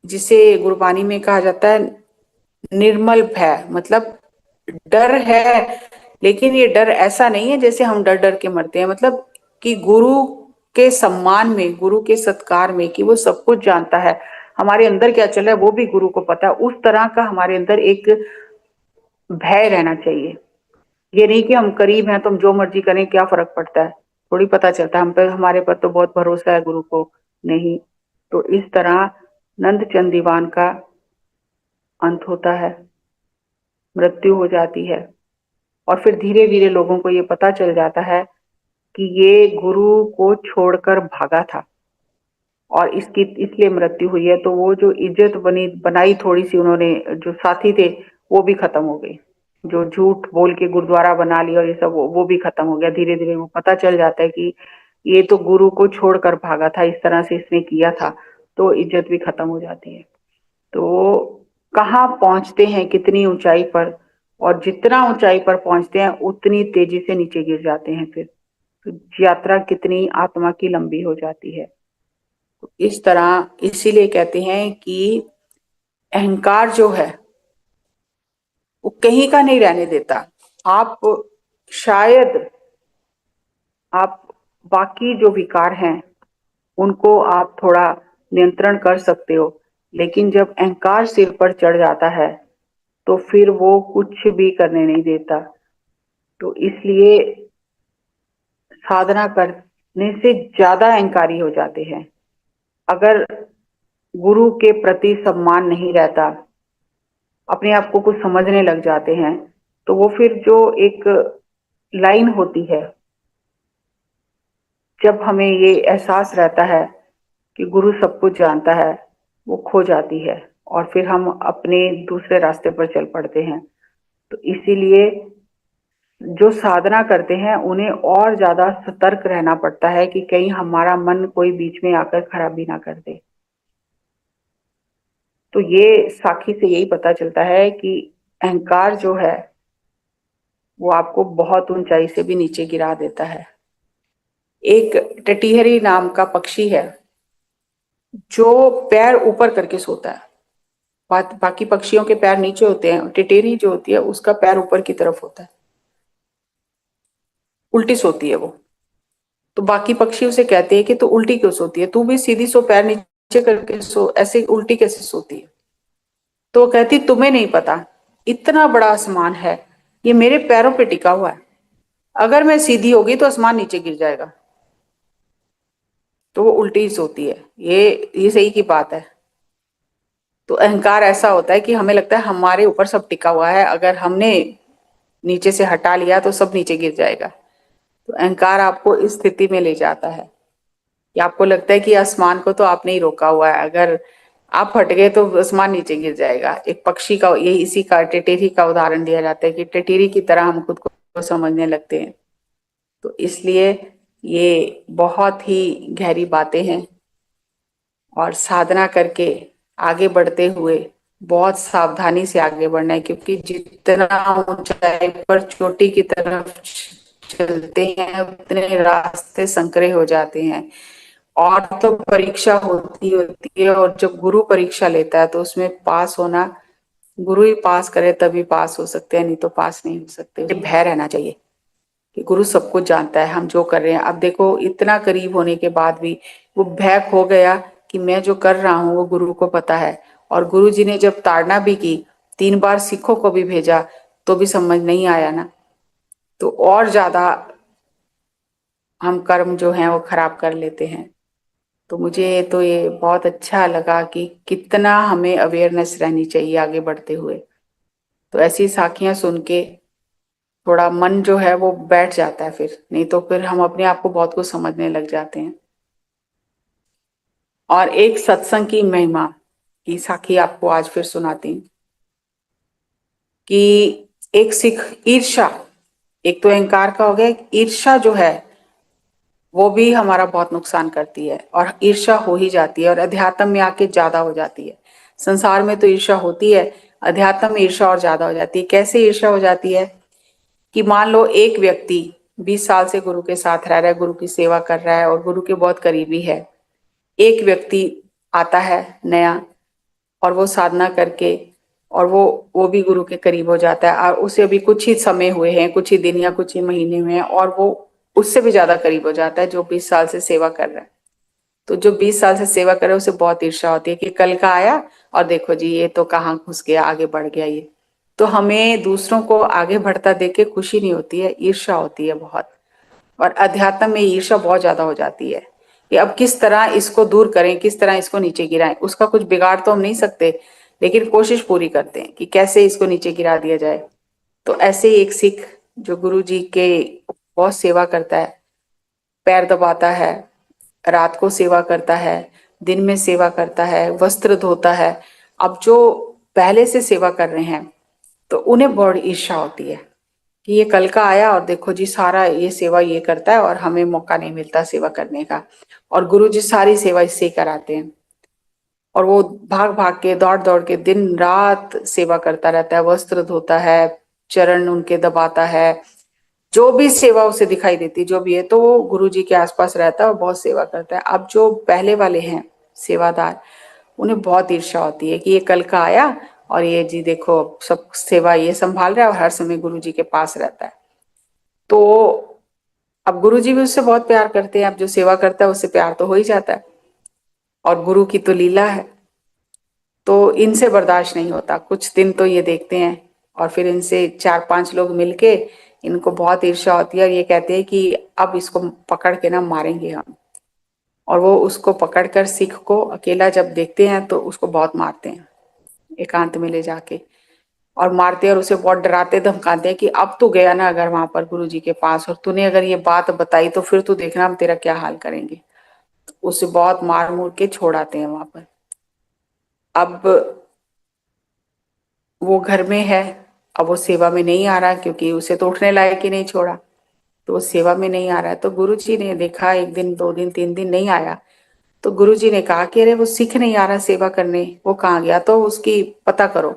जिसे गुरबानी में कहा जाता है निर्मल भय। मतलब डर है, लेकिन ये डर ऐसा नहीं है जैसे हम डर डर के मरते हैं, मतलब कि गुरु के सम्मान में, गुरु के सत्कार में, कि वो सब कुछ जानता है, हमारे अंदर क्या चल रहा है वो भी गुरु को पता है, उस तरह का हमारे अंदर एक भय रहना चाहिए। ये नहीं कि हम करीब हैं तो हम जो मर्जी करें, क्या फर्क पड़ता है, थोड़ी पता चलता है हम पे, हमारे पर तो बहुत भरोसा है गुरु को, नहीं। तो इस तरह नंदचंद दीवान का अंत होता है, मृत्यु हो जाती है। और फिर धीरे धीरे लोगों को ये पता चल जाता है कि ये गुरु को छोड़कर भागा था और इसकी इसलिए मृत्यु हुई है। तो वो जो इज्जत बनी बनाई थोड़ी सी उन्होंने, जो साथी थे वो भी खत्म हो गई, जो झूठ बोल के गुरुद्वारा बना लिया और ये सब, वो भी खत्म हो गया। धीरे धीरे वो पता चल जाता है कि ये तो गुरु को छोड़कर भागा था, इस तरह से इसने किया था, तो इज्जत भी खत्म हो जाती है। तो कहाँ पहुंचते हैं, कितनी ऊंचाई पर, और जितना ऊंचाई पर पहुंचते हैं उतनी तेजी से नीचे गिर जाते हैं फिर। तो यात्रा कितनी आत्मा की लंबी हो जाती है। तो इस तरह इसीलिए कहते हैं कि अहंकार जो है वो कहीं का नहीं रहने देता। आप शायद आप बाकी जो विकार हैं उनको आप थोड़ा नियंत्रण कर सकते हो, लेकिन जब अहंकार सिर पर चढ़ जाता है तो फिर वो कुछ भी करने नहीं देता। तो इसलिए साधना करने से ज्यादा अहंकारी हो जाते हैं। अगर गुरु के प्रति सम्मान नहीं रहता, अपने आप को कुछ समझने लग जाते हैं, तो वो फिर जो एक लाइन होती है, जब हमें ये एहसास रहता है कि गुरु सब कुछ जानता है, वो खो जाती है और फिर हम अपने दूसरे रास्ते पर चल पड़ते हैं। तो इसीलिए जो साधना करते हैं उन्हें और ज्यादा सतर्क रहना पड़ता है कि कहीं हमारा मन कोई बीच में आकर खराबी ना कर दे। तो ये साखी से यही पता चलता है कि अहंकार जो है वो आपको बहुत ऊंचाई से भी नीचे गिरा देता है। एक टटीहरी नाम का पक्षी है जो पैर ऊपर करके सोता है, बाकी पक्षियों के पैर नीचे होते हैं, टिटेरी जो होती है उसका पैर ऊपर की तरफ होता है, उल्टी सोती है वो। तो बाकी पक्षी उसे कहते हैं कि तू उल्टी क्यों सोती है, तू भी सीधी सो, पैर नीचे करके सो, ऐसे उल्टी कैसे सोती है। तो वो कहती तुम्हें नहीं पता, इतना बड़ा आसमान है, ये मेरे पैरों पे टिका हुआ है, अगर मैं सीधी होगी तो आसमान नीचे गिर जाएगा। तो वो उल्टी ही सोती है। ये सही की बात है। तो अहंकार ऐसा होता है कि हमें लगता है हमारे ऊपर सब टिका हुआ है, अगर हमने नीचे से हटा लिया तो सब नीचे गिर जाएगा। तो अहंकार आपको इस स्थिति में ले जाता है कि आपको लगता है कि आसमान को तो आपने ही रोका हुआ है, अगर आप हट गए तो आसमान नीचे गिर जाएगा। एक पक्षी का, यही इसी का टिटरी का उदाहरण दिया जाता है कि टिटरी की तरह हम खुद को समझने लगते हैं। तो इसलिए ये बहुत ही गहरी बातें हैं और साधना करके आगे बढ़ते हुए बहुत सावधानी से आगे बढ़ना है, क्योंकि जितना ऊंचाई पर चोटी की तरफ चलते हैं उतने रास्ते संकरे हो जाते हैं। और तो परीक्षा होती होती है, और जब गुरु परीक्षा लेता है तो उसमें पास होना, गुरु ही पास करे तभी पास हो सकते हैं, नहीं तो पास नहीं हो सकते। भय रहना चाहिए कि गुरु सब कुछ जानता है हम जो कर रहे हैं। अब देखो इतना करीब होने के बाद भी वो भय खो गया कि मैं जो कर रहा हूँ वो गुरु को पता है। और गुरु जी ने जब ताड़ना भी की, 3 बार सिखों को भी भेजा, तो भी समझ नहीं आया ना, तो और ज्यादा हम कर्म जो हैं वो खराब कर लेते हैं। तो मुझे तो ये बहुत अच्छा लगा कि कितना हमें अवेयरनेस रहनी चाहिए आगे बढ़ते हुए। तो ऐसी साखियां सुन के थोड़ा मन जो है वो बैठ जाता है, फिर नहीं तो फिर हम अपने आप को बहुत कुछ समझने लग जाते हैं। और एक सत्संग की महिमा की साखी आपको आज फिर सुनाती हूँ कि एक सिख ईर्षा, एक तो अहंकार का हो गया, एक ईर्षा जो है वो भी हमारा बहुत नुकसान करती है, और ईर्षा हो ही जाती है और अध्यात्म में आके ज्यादा हो जाती है। संसार में तो ईर्षा होती है, अध्यात्म में ईर्षा और ज्यादा हो जाती है। कैसे ईर्षा हो जाती है कि मान लो एक व्यक्ति 20 साल से गुरु के साथ रह रहा है, गुरु की सेवा कर रहा है और गुरु के बहुत करीबी है। एक व्यक्ति आता है नया, और वो साधना करके, और वो भी गुरु के करीब हो जाता है, और उसे अभी कुछ ही समय हुए हैं, कुछ ही दिन या कुछ ही महीने हुए हैं, और वो उससे भी ज्यादा करीब हो जाता है जो 20 साल से सेवा कर रहा है। तो जो 20 साल से सेवा कर रहा है उसे बहुत ईर्ष्या होती है कि कल का आया और देखो जी ये तो कहाँ घुस गया, आगे बढ़ गया ये। तो हमें दूसरों को आगे बढ़ता देख के खुशी नहीं होती है, ईर्ष्या होती है बहुत। और अध्यात्म में ईर्ष्या बहुत ज्यादा हो जाती है कि अब किस तरह इसको दूर करें, किस तरह इसको नीचे गिराएं। उसका कुछ बिगाड़ तो हम नहीं सकते, लेकिन कोशिश पूरी करते हैं कि कैसे इसको नीचे गिरा दिया जाए। तो ऐसे ही एक सिख जो गुरु जी के बहुत सेवा करता है, पैर दबाता है, रात को सेवा करता है, दिन में सेवा करता है, वस्त्र धोता है। अब जो पहले से सेवा कर रहे हैं तो उन्हें बड़ी ईर्ष्या होती है कि ये कल का आया और देखो जी सारा ये सेवा ये करता है और हमें मौका नहीं मिलता सेवा करने का। और गुरु जी सारी सेवा इससे ही कराते हैं, और वो भाग भाग के दौड़ दौड़ के दिन रात सेवा करता रहता है, वस्त्र धोता है, चरण उनके दबाता है, जो भी सेवा उसे दिखाई देती जो भी है, तो वो गुरु जी के आसपास रहता है और बहुत सेवा करता है। अब जो पहले वाले हैं सेवादार, उन्हें बहुत ईर्ष्या होती है कि ये कल का आया और ये जी देखो सब सेवा ये संभाल रहा है और हर समय गुरु जी के पास रहता है। तो अब गुरु जी भी उससे बहुत प्यार करते हैं, अब जो सेवा करता है उससे प्यार तो हो ही जाता है, और गुरु की तो लीला है। तो इनसे बर्दाश्त नहीं होता, कुछ दिन तो ये देखते हैं, और फिर इनसे 4-5 लोग मिलके इनको बहुत ईर्ष्या होती है और ये कहते हैं कि अब इसको पकड़ के ना मारेंगे हम। और वो उसको पकड़कर सिख को अकेला जब देखते हैं तो उसको बहुत मारते हैं एकांत में ले जाके, और मारते हैं और उसे बहुत डराते धमकाते हैं कि अब तू गया ना अगर वहां पर गुरु जी के पास और तूने अगर ये बात बताई तो फिर तू देखना हम तेरा क्या हाल करेंगे। उसे बहुत मार मूर के छोड़ाते हैं वहां पर। अब वो घर में है, अब वो सेवा में नहीं आ रहा क्योंकि उसे तो उठने लायक ही नहीं छोड़ा, तो वो सेवा में नहीं आ रहा है। तो गुरु जी ने देखा 1 दिन 2 दिन 3 दिन नहीं आया, तो गुरु जी ने कहा कि अरे वो सिख नहीं आ रहा सेवा करने, वो कहाँ गया, तो उसकी पता करो।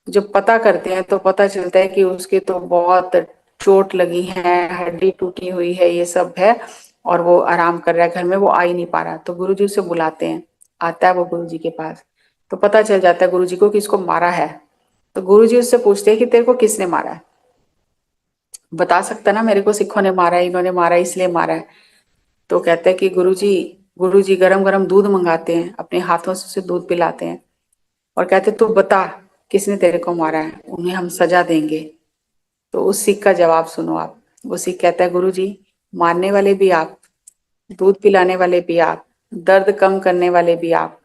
जब पता करते हैं तो पता चलता है कि उसके तो बहुत चोट लगी है, हड्डी टूटी हुई है, ये सब है, और वो आराम कर रहा है घर में, वो आ ही नहीं पा रहा। तो गुरु जी उसे बुलाते हैं, आता है वो गुरु जी के पास, तो पता चल जाता है गुरु जी को कि इसको मारा है। तो गुरु जी उससे पूछते हैं कि तेरे को किसने मारा है, बता सकता ना, मेरे को सिखों ने मारा है, इन्होंने मारा है इसलिए मारा है। तो कहता है कि गुरु जी गरम गरम दूध मंगाते हैं, अपने हाथों से उसे दूध पिलाते हैं और कहते तू बता किसने तेरे को मारा है, उन्हें हम सजा देंगे। तो उस सिख का जवाब सुनो आप। वो सिख कहता है गुरु जी मारने वाले भी आप, दूध पिलाने वाले भी आप, दर्द कम करने वाले भी आप,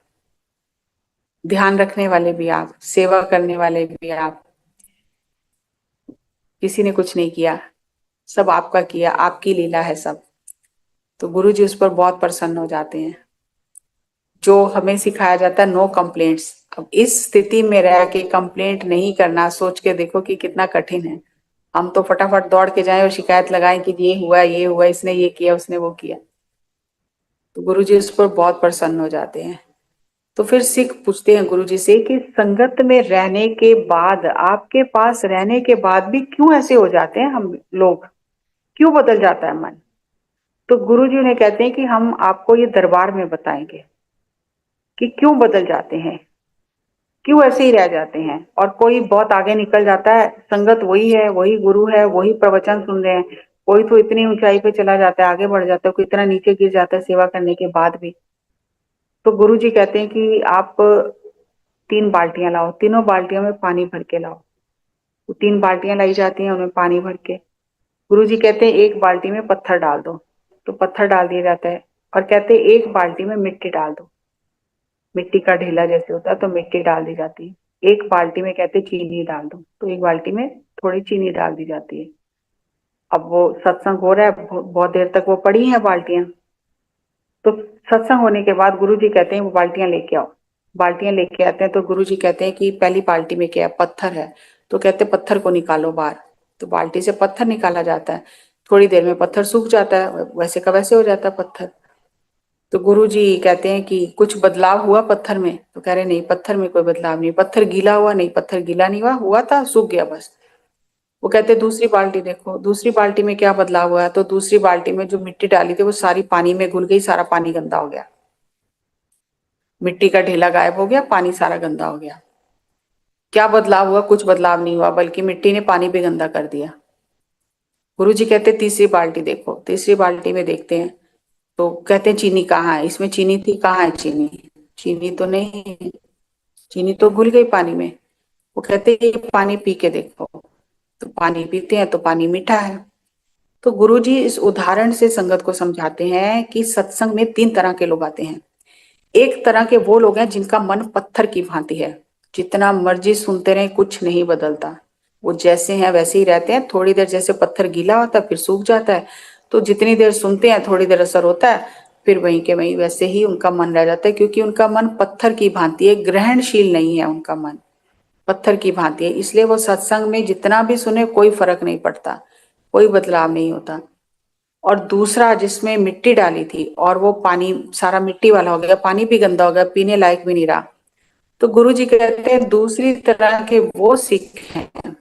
ध्यान रखने वाले भी आप, सेवा करने वाले भी आप, किसी ने कुछ नहीं किया, सब आपका किया, आपकी लीला है सब। तो गुरु जी उस पर बहुत प्रसन्न हो जाते हैं। जो हमें सिखाया जाता है नो कंप्लेंट्स, अब इस स्थिति में रह के कंप्लेंट नहीं करना, सोच के देखो कि कितना कठिन है। हम तो फटाफट दौड़ के जाएं और शिकायत लगाएं कि ये हुआ, इसने ये किया, उसने वो किया। तो गुरु जी उस पर बहुत प्रसन्न हो जाते हैं। तो फिर सिख पूछते हैं गुरु जी से कि संगत में रहने के बाद, आपके पास रहने के बाद भी क्यों ऐसे हो जाते हैं हम लोग, क्यों बदल जाता है मन। तो गुरु जी उन्हें कहते हैं कि हम आपको ये दरबार में बताएंगे कि क्यों बदल जाते हैं, क्यों ऐसे ही रह जाते हैं। और कोई बहुत आगे निकल जाता है, संगत वही है, वही गुरु है, वही प्रवचन सुन रहे हैं। कोई तो इतनी ऊंचाई पे चला जाता है, आगे बढ़ जाता है, कोई इतना नीचे गिर जाता है सेवा करने के बाद भी। तो गुरु जी कहते हैं कि आप 3 बाल्टियां लाओ, तीनों बाल्टियों में पानी भर के लाओ। तो 3 बाल्टियां लाई जाती हैं, उनमें पानी भर के। गुरु जी कहते हैं एक बाल्टी में पत्थर डाल दो, तो पत्थर डाल दिया जाता है। और कहते हैं एक बाल्टी में मिट्टी डाल दो, मिट्टी का ढेला जैसे होता है, तो मिट्टी डाल दी जाती है। एक बाल्टी में कहते चीनी डाल दो, तो एक बाल्टी में थोड़ी चीनी डाल दी जाती है। अब वो सत्संग हो रहा है, बहुत देर तक वो पड़ी हैं बाल्टियां। तो सत्संग होने के बाद गुरु जी कहते हैं वो बाल्टियां लेके आओ। बाल्टियां लेके आते हैं, तो गुरु जी कहते हैं कि पहली बाल्टी में क्या है, पत्थर है। तो कहते हैं पत्थर को निकालो बाहर। तो बाल्टी से पत्थर निकाला जाता है। थोड़ी देर में पत्थर सूख जाता है, वैसे का वैसे हो जाता है पत्थर। तो गुरु जी कहते हैं कि कुछ बदलाव हुआ पत्थर में। तो कह रहे नहीं, पत्थर में कोई बदलाव नहीं। पत्थर गीला हुआ नहीं, पत्थर गीला नहीं हुआ, हुआ था सूख गया बस। वो कहते दूसरी बाल्टी देखो, दूसरी बाल्टी में क्या बदलाव हुआ है। तो दूसरी बाल्टी में जो मिट्टी डाली थी वो सारी पानी में घुल गई, सारा पानी गंदा हो गया। मिट्टी का ढेला गायब हो गया, पानी सारा गंदा हो गया। क्या बदलाव हुआ, कुछ बदलाव नहीं हुआ, बल्कि मिट्टी ने पानी भी गंदा कर दिया। गुरु जी कहते तीसरी बाल्टी देखो। तीसरी बाल्टी में देखते हैं, तो कहते हैं चीनी कहाँ है, इसमें चीनी थी, कहाँ है चीनी। चीनी तो नहीं है, चीनी तो घुल गई पानी में। वो कहते हैं ये पानी पी के देखो। तो पानी पीते हैं तो पानी मीठा है। तो गुरुजी इस उदाहरण से संगत को समझाते हैं कि सत्संग में 3 तरह के लोग आते हैं। एक तरह के वो लोग हैं जिनका मन पत्थर की भांति है, जितना मर्जी सुनते रहे कुछ नहीं बदलता, वो जैसे हैं वैसे ही रहते हैं। थोड़ी देर जैसे पत्थर गीला होता है फिर सूख जाता है, तो जितनी देर सुनते हैं थोड़ी देर असर होता है, फिर वहीं के वहीं वैसे ही उनका मन रह जाता है, क्योंकि उनका मन पत्थर की भांति है, ग्रहणशील नहीं है उनका मन, पत्थर की भांति है। इसलिए वो सत्संग में जितना भी सुने कोई फर्क नहीं पड़ता, कोई बदलाव नहीं होता। और दूसरा जिसमें मिट्टी डाली थी और वो पानी सारा मिट्टी वाला हो गया, पानी भी गंदा हो गया, पीने लायक भी नहीं रहा। तो गुरु जी कहते हैं दूसरी तरह के वो सिख हैं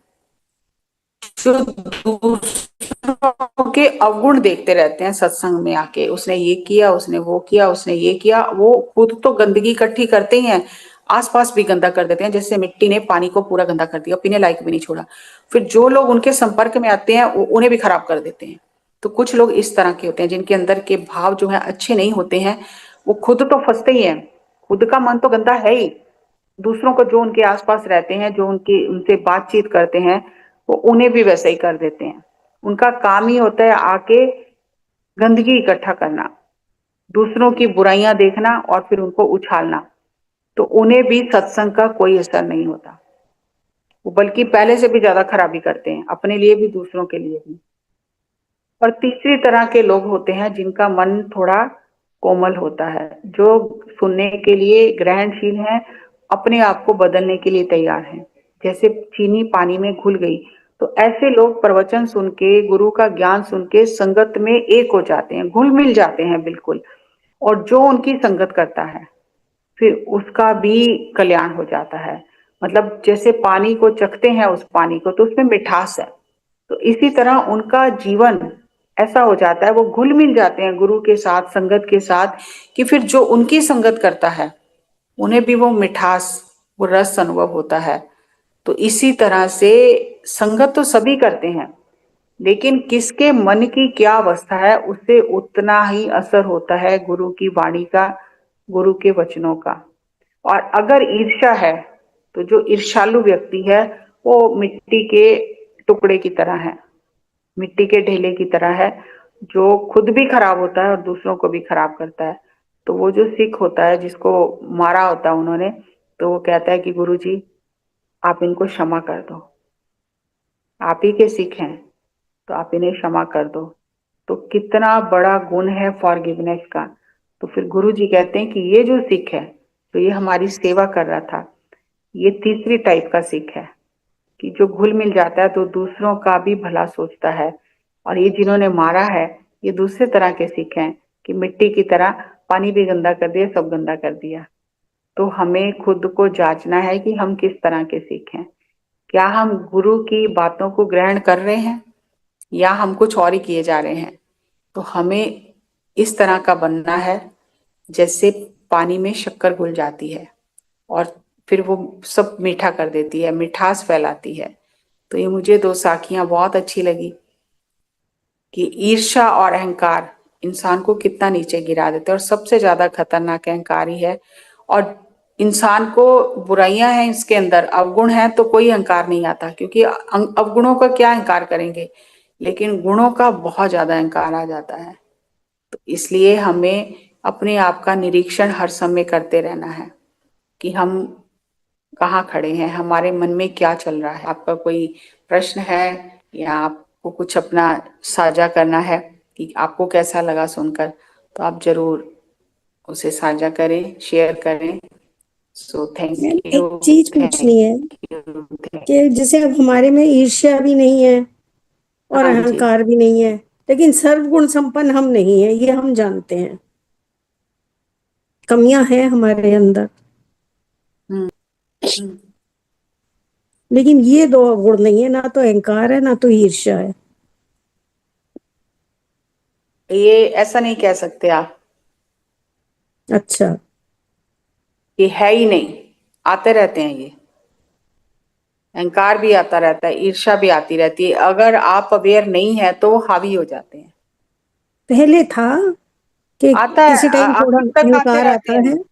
जो दूसरों के अवगुण देखते रहते हैं सत्संग में आके, उसने ये किया, उसने वो किया, उसने ये किया। वो खुद तो गंदगी इकट्ठी करते ही हैं, आसपास भी गंदा कर देते हैं। जैसे मिट्टी ने पानी को पूरा गंदा कर दिया, पीने लायक भी नहीं छोड़ा। फिर जो लोग उनके संपर्क में आते हैं उन्हें भी खराब कर देते हैं। तो कुछ लोग इस तरह के होते हैं जिनके अंदर के भाव जो है अच्छे नहीं होते हैं। वो खुद तो फंसते ही हैं, खुद का मन तो गंदा है ही, दूसरों को जो उनके आसपास रहते हैं, जो उनकी उनसे बातचीत करते हैं, वो उन्हें भी वैसे ही कर देते हैं। उनका काम ही होता है आके गंदगी इकट्ठा करना, दूसरों की बुराइयां देखना और फिर उनको उछालना। तो उन्हें भी सत्संग का कोई असर नहीं होता, वो बल्कि पहले से भी ज्यादा खराबी करते हैं, अपने लिए भी दूसरों के लिए भी। और तीसरी तरह के लोग होते हैं जिनका मन थोड़ा कोमल होता है, जो सुनने के लिए ग्रहणशील हैं, अपने आप को बदलने के लिए तैयार हैं। जैसे चीनी पानी में घुल गई, तो ऐसे लोग प्रवचन सुन के, गुरु का ज्ञान सुन के संगत में एक हो जाते हैं, घुल मिल जाते हैं बिल्कुल। और जो उनकी संगत करता है फिर उसका भी कल्याण हो जाता है। मतलब जैसे पानी को चखते हैं, उस पानी को, तो उसमें मिठास है। तो इसी तरह उनका जीवन ऐसा हो जाता है, वो घुल मिल जाते हैं गुरु के साथ, संगत के साथ, कि फिर जो उनकी संगत करता है उन्हें भी वो मिठास, वो रस अनुभव होता है। तो इसी तरह से संगत तो सभी करते हैं, लेकिन किसके मन की क्या अवस्था है उससे उतना ही असर होता है गुरु की वाणी का, गुरु के वचनों का। और अगर ईर्ष्या है तो जो ईर्ष्यालु व्यक्ति है वो मिट्टी के टुकड़े की तरह है, मिट्टी के ढेले की तरह है, जो खुद भी खराब होता है और दूसरों को भी खराब करता है। तो वो जो सिख होता है जिसको मारा होता है उन्होंने, तो वो कहता है कि गुरु जी आप इनको क्षमा कर दो। आप ही के सिख हैं तो आप इन्हें क्षमा कर दो। तो कितना बड़ा गुण है फॉरगिवनेस का। तो फिर गुरु जी कहते हैं कि ये जो सिख है, तो ये हमारी सेवा कर रहा था, ये तीसरी टाइप का सिख है कि जो घुल मिल जाता है तो दूसरों का भी भला सोचता है। और ये जिन्होंने मारा है, ये दूसरे तरह के सिख हैं कि मिट्टी की तरह पानी भी गंदा कर दिया, सब गंदा कर दिया। तो हमें खुद को जांचना है कि हम किस तरह के सिख हैं। क्या हम गुरु की बातों को ग्रहण कर रहे हैं या हम कुछ और ही किए जा रहे हैं। तो हमें इस तरह का बनना है जैसे पानी में शक्कर घुल जाती है और फिर वो सब मीठा कर देती है, मिठास फैलाती है। तो ये मुझे दो साखियां बहुत अच्छी लगी कि ईर्ष्या और अहंकार इंसान को कितना नीचे गिरा देते हैं और सबसे ज्यादा खतरनाक अहंकार ही है। और इंसान को बुराइयां हैं इसके अंदर, अवगुण है तो कोई अहंकार नहीं आता, क्योंकि अवगुणों का क्या अहंकार करेंगे, लेकिन गुणों का बहुत ज्यादा अहंकार आ जाता है। तो इसलिए हमें अपने आप का निरीक्षण हर समय करते रहना है कि हम कहाँ खड़े हैं, हमारे मन में क्या चल रहा है। आपका कोई प्रश्न है या आपको कुछ अपना साझा करना है कि आपको कैसा लगा सुनकर, तो आप जरूर उसे साझा करें, शेयर करें। So thank ma'am you. एक चीज थैंक पूछनी है यू। कि जैसे अब हमारे में ईर्ष्या भी नहीं है और हाँ जी। अहंकार भी नहीं है, लेकिन सर्वगुण संपन्न हम नहीं है, ये हम जानते हैं। कमियां हैं हमारे अंदर, हम्म। हम्म। लेकिन ये दो गुण नहीं है, ना तो अहंकार है ना तो ईर्ष्या है। ये ऐसा नहीं कह सकते आप अच्छा। कि है ही नहीं, आते रहते हैं ये। अहंकार भी आता रहता है, ईर्ष्या भी आती रहती है, अगर आप अवेयर नहीं है तो वो हावी हो जाते हैं। पहले था कि आता है, किसी टाइम थोड़ा आखिर तक आते अहंकार रहते आता हैं। है।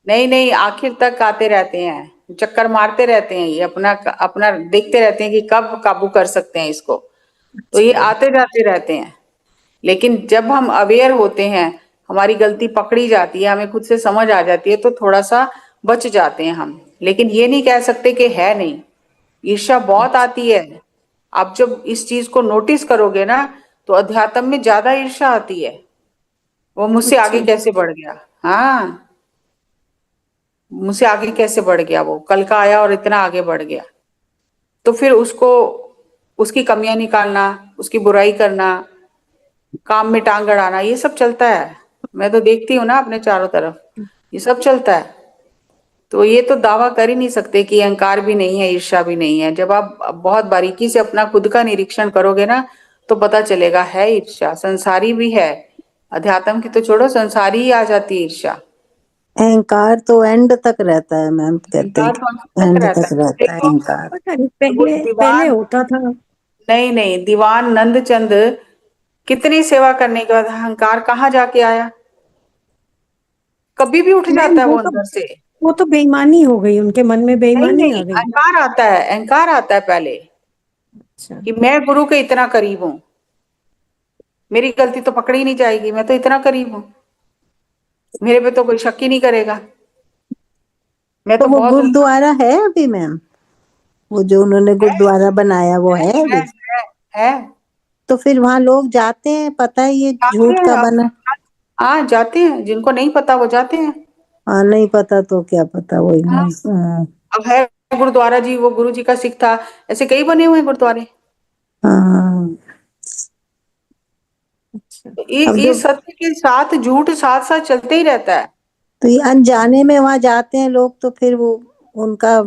नहीं नहीं, आखिर तक आते रहते हैं, चक्कर मारते रहते हैं, ये अपना अपना देखते रहते हैं कि कब काबू कर सकते हैं इसको। तो ये अच्छा। आते जाते रहते हैं। लेकिन जब हम अवेयर होते हैं, हमारी गलती पकड़ी जाती है, हमें खुद से समझ आ जाती है, तो थोड़ा सा बच जाते हैं हम। लेकिन ये नहीं कह सकते कि है नहीं। ईर्ष्या बहुत अच्छा। आती है। आप जब इस चीज को नोटिस करोगे ना, तो अध्यात्म में ज्यादा ईर्ष्या आती है। वो मुझसे आगे अच्छा। कैसे बढ़ गया, हाँ, मुझसे आगे कैसे बढ़ गया, वो कल का आया और इतना आगे बढ़ गया। तो फिर उसको, उसकी कमियां निकालना, उसकी बुराई करना, काम में टांग अड़ाना, ये सब चलता है। मैं तो देखती हूँ ना अपने चारों तरफ, ये सब चलता है। तो ये तो दावा कर ही नहीं सकते कि अहंकार भी नहीं है, ईर्ष्या भी नहीं है। जब आप बहुत बारीकी से अपना खुद का निरीक्षण करोगे ना, तो पता चलेगा है ईर्ष्या, संसारी भी है। अध्यात्म की तो छोड़ो, संसारी ही आ जाती है ईर्ष्या। अहंकार तो एंड तक रहता है मैम, कहते हैं अहंकार तो अंत तक एंड रहता तक है। रहता है देखो, अहंकार। पता नहीं, वो पहले पहले दीवान, होता था। नहीं नहीं, दीवान नंदचंद कितनी सेवा करने के बाद अहंकार कहाँ जाके आया, कभी भी उठ मैम जाता है वो अंदर से। वो तो बेईमानी हो गई, उनके मन में नहीं बेईमानी नहीं, आ गई। अहंकार आता है, अहंकार आता है पहले अच्छा। कि मैं गुरु के इतना करीब हूँ, मेरी गलती तो पकड़ी नहीं जाएगी, मैं तो इतना करीब हूँ, मेरे पे तो कोई शक ही नहीं करेगा, मैं तो तो वो बहुत ऊपर गुरुद्वारा है अभी मैम, वो जो उन्होंने गुरुद्वारा बनाया वो है है। अभी? है। तो फिर वहां लोग जाते हैं, पता है ये जाते झूठ हैं का बना। हाँ जाते हैं, जिनको नहीं पता वो जाते हैं। हाँ, नहीं पता तो क्या पता, वही ना। हाँ, हाँ। अब है गुरुद्वारा जी, वो गुरु जी का सिख था। ऐसे कई बने हुए हैं गुरुद्वारे। हाँ। अच्छा। तो ये अब ये जो, सत्य के साथ झूठ साथ साथ चलते ही रहता है। तो ये अनजाने में वहां जाते हैं लोग, तो फिर वो उनका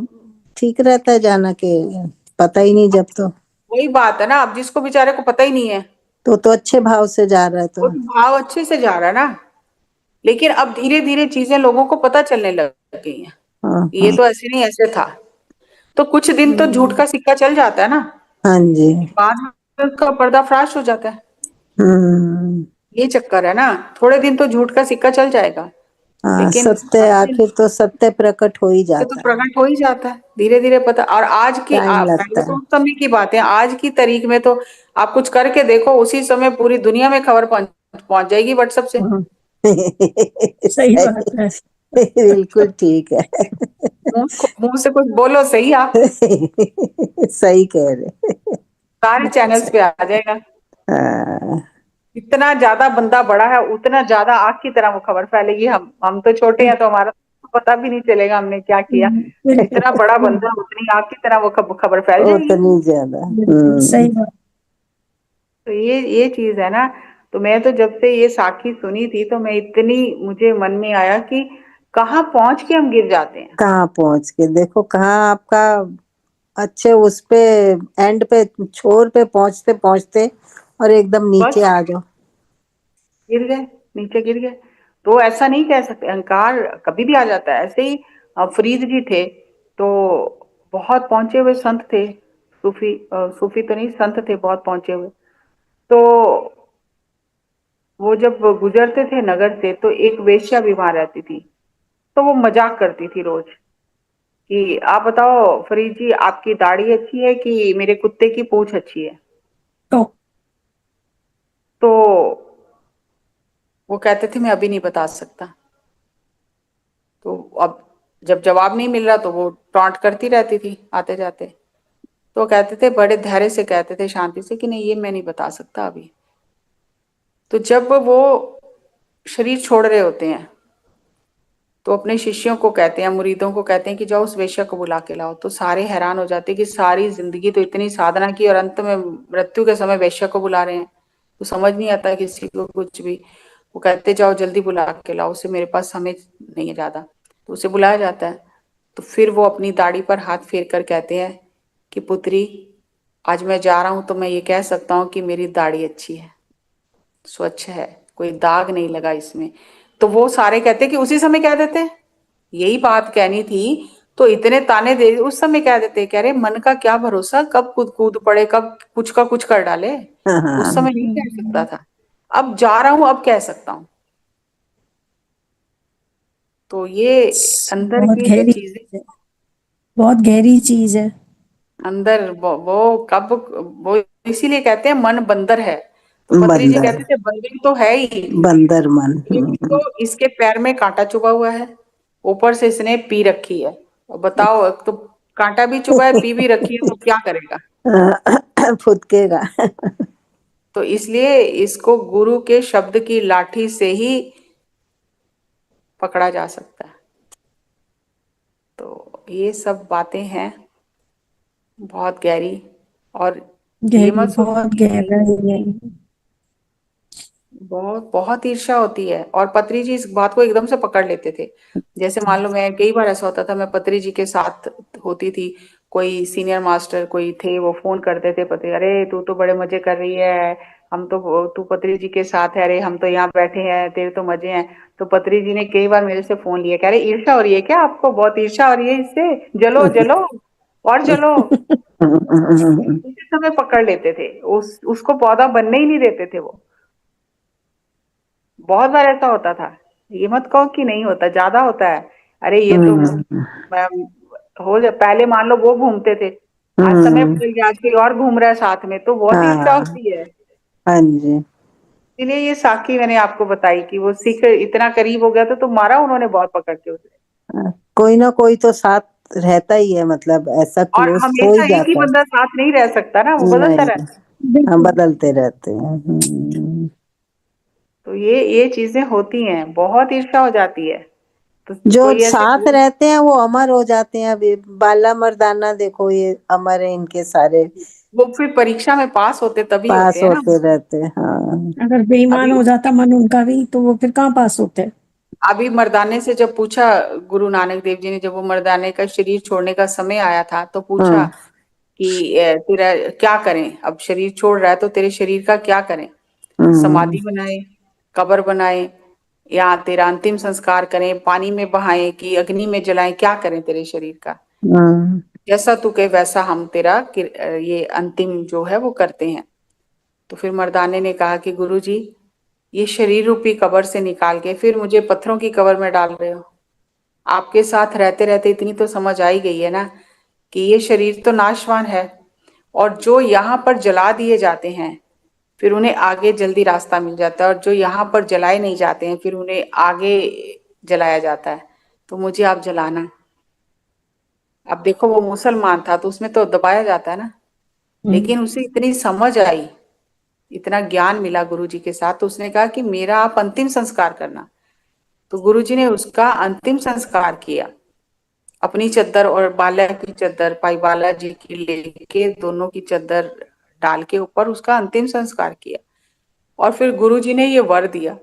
ठीक रहता है जाना के, पता ही नहीं जब तो। वही बात है ना, अब जिसको बेचारे को पता ही नहीं है, तो अच्छे भाव से जा रहा है वो तो। तो भाव अच्छे से जा रहा है ना। लेकिन अब धीरे धीरे चीजें लोगों को पता चलने लग गई हैं। हाँ ये हाँ। तो ऐसे नहीं, ऐसे था। तो कुछ दिन तो झूठ का सिक्का चल जाता है ना, हाँ जी। लेकिन बाद में उसका पर्दाफाश हो जाता है। हम्म। ये चक्कर है ना, थोड़े दिन तो झूठ का सिक्का चल जाएगा, हाँ, लेकिन सत्य बाद में आखिर तो सत्य प्रकट हो ही ये तो जाता है। प्रकट हो ही जाता है धीरे धीरे पता। और आज की टाइम पहले लगता तो है। उस समय की बात है, आज की तारीख में तो आप कुछ करके देखो, उसी समय पूरी दुनिया में खबर पहुंच पहुंच जाएगी व्हाट्सएप से। हाँ। सही बात है। बिल्कुल ठीक है। मुंह से कुछ बोलो सही आप। सही कह रहे। सारे चैनल्स पे आ जाएगा। हाँ, इतना ज्यादा बंदा बड़ा है, उतना ज्यादा आग की तरह वो खबर फैलेगी। हम तो छोटे हैं, तो हमारा तो पता भी नहीं चलेगा हमने क्या किया। जितना बड़ा बंदा, उतनी आग की तरह वो खबर फैल जाएगी। उतनी ज्यादा। सही बात। तो ये चीज है ना। तो मैं तो जब से ये साखी सुनी थी, तो मैं इतनी, मुझे मन में आया कि कहाँ पहुंच के हम गिर जाते हैं। कहाँ पहुंच के देखो, कहाँ आपका अच्छे उस पे एंड पे छोर पे पहुंचते पहुंचते और एकदम नीचे बस आ जाओ। गिर गए, नीचे गिर गए। तो ऐसा नहीं कह सकते, अहंकार कभी भी आ जाता है। ऐसे ही फरीद जी थे, तो बहुत पहुंचे हुए संत थे। सूफी तो नहीं, संत थे बहुत पहुंचे हुए। तो वो जब गुजरते थे नगर से, तो एक वेश्या भी वहां रहती थी। तो वो मजाक करती थी रोज कि आप बताओ फरीद जी, आपकी दाढ़ी अच्छी है कि मेरे कुत्ते की पूंछ अच्छी है। तो तो वो कहते थे मैं अभी नहीं बता सकता। तो अब जब जवाब नहीं मिल रहा, तो वो टॉन्ट करती रहती थी आते जाते। तो कहते थे, बड़े धैर्य से कहते थे, शांति से, कि नहीं, ये मैं नहीं बता सकता अभी। तो जब वो शरीर छोड़ रहे होते हैं, तो अपने शिष्यों को कहते हैं, मुरीदों को कहते हैं कि जाओ उस वेश्या को बुला के लाओ। तो सारे हैरान हो जाते हैं कि सारी जिंदगी तो इतनी साधना की, और अंत में मृत्यु के समय वेश्या को बुला रहे हैं। तो समझ नहीं आता किसी को कुछ भी। वो कहते जाओ जल्दी बुला के लाओ उसे, मेरे पास समय नहीं है ज्यादा। तो उसे बुलाया जाता है। तो फिर वो अपनी दाढ़ी पर हाथ फेर कर कहते हैं कि पुत्री, आज मैं जा रहा हूं, तो मैं ये कह सकता हूँ कि मेरी दाढ़ी अच्छी है, स्वच्छ है, कोई दाग नहीं लगा इसमें। तो वो सारे कहते कि उसी समय कह देते, यही बात कहनी थी तो इतने ताने दे उस समय कह देते। कह रहे मन का क्या भरोसा, कब कूद कूद पड़े, कब कुछ का कुछ कर डाले। उस हाँ, समय नहीं कह सकता था, अब जा रहा हूं, अब कह सकता हूं। तो ये अंदर बहुत की जो गहरी, चीजें, बहुत गहरी चीज है। अंदर वो कब, वो इसीलिए कहते हैं मन बंदर है। तो पत्री जी बंदर, कहते थे बंदर तो है ही, बंदर मन। एक तो इसके पैर में कांटा चुभा हुआ है, ऊपर से इसने पी रखी है। और बताओ, एक तो कांटा भी चुभा है, पी भी रखी है, तो क्या करेगा। फुदकेगा। तो इसलिए इसको गुरु के शब्द की लाठी से ही पकड़ा जा सकता है। तो ये सब बातें हैं बहुत गहरी। और ये गहरी, मत सोचो बहुत कि गहरा है। बहुत बहुत ईर्ष्या होती है। और पत्री जी इस बात को एकदम से पकड़ लेते थे। जैसे मान लो, मैं कई बार ऐसा होता था, मैं पत्री जी के साथ होती थी, कोई सीनियर मास्टर कोई थे, वो फोन करते थे, पत्री, अरे तू तो बड़े मजे कर रही है, हम तो, तू पत्री जी के साथ है, अरे हम तो यहाँ बैठे हैं, तेरे तो मजे हैं। तो पत्री जी ने कई बार मेरे से फोन लिया, कह रहे ईर्ष्या हो रही है क्या आपको, बहुत ईर्ष्या हो रही है इससे, जलो जलो और जलो। उसी समय पकड़ लेते थे, उसको पौधा बनने ही नहीं देते थे वो। बहुत बार ऐसा होता था। ये मत कहो कि नहीं होता, ज्यादा होता है। अरे ये तो हो जा, पहले मान लो वो घूमते थे, आज समय बदल गया, आज कोई और घूम रहा है साथ में, तो बहुत ईर्ष्या हाँ, होती है। हाँ जी। इसलिए ये साखी मैंने आपको बताई कि वो सिख इतना करीब हो गया था, तो मारा उन्होंने बहुत पकड़ के उसे। कोई ना कोई तो साथ रहता ही है, मतलब ऐसा और क्लोज हो ही हमेशा एक ही जाता है। बंदा साथ नहीं रह सकता ना, वो बदलता नहीं, रहता है। हाँ, बिल्कुल। बदलते रहते हैं। तो ये चीजें होती हैं, बहुत ईर्ष्या हो जाती है। तो जो कोई ऐसे साथ रहते हैं वो अमर हो जाते हैं। अभी बाला मर्दाना देखो, ये अमर है, इनके सारे वो फिर परीक्षा में पास होते तभी होते पास हैं ना। होते रहते हैं। हाँ। अगर बेईमान अभी हो जाता मन उनका भी, तो वो फिर कहाँ पास होते। अभी मर्दाने से जब पूछा, गुरु नानक देव जी ने, जब वो मर्दाने का शरीर छोड़ने का समय आया था, तो पूछा हम्म। कि तेरा क्या करें, अब शरीर छोड़ रहा है तो तेरे शरीर का क्या करें, हम्म। समाधि बनाए, कब्र बनाए, या तेरा अंतिम संस्कार करें, पानी में बहाएं कि अग्नि में जलाएं, क्या करें तेरे शरीर का। हम्म। जैसा तू कहे वैसा हम तेरा ये अंतिम जो है वो करते हैं। तो फिर मर्दाने ने कहा कि गुरु जी, ये शरीर रूपी कब्र से निकाल के फिर मुझे पत्थरों की कब्र में डाल रहे हो। आपके साथ रहते रहते इतनी तो समझ आ ही गई है ना कि ये शरीर तो नाशवान है, और जो यहाँ पर जला दिए जाते हैं, फिर उन्हें आगे जल्दी रास्ता मिल जाता है, और जो यहाँ पर जलाए नहीं जाते हैं, फिर उन्हें आगे जलाया जाता है। तो मुझे आप जलाना। अब देखो, वो मुसलमान था, तो उसमें तो दबाया जाता है ना। लेकिन उसे इतनी समझ आई, इतना ज्ञान मिला गुरुजी के साथ, तो उसने कहा कि मेरा आप अंतिम संस्कार करना। तो गुरुजी ने उसका अंतिम संस्कार किया, अपनी चद्दर और बाला की चद्दर, भाई बालाजी की लेके दोनों की चद्दर डाल के ऊपर उसका अंतिम संस्कार किया। और फिर गुरुजी ने ये वर दिया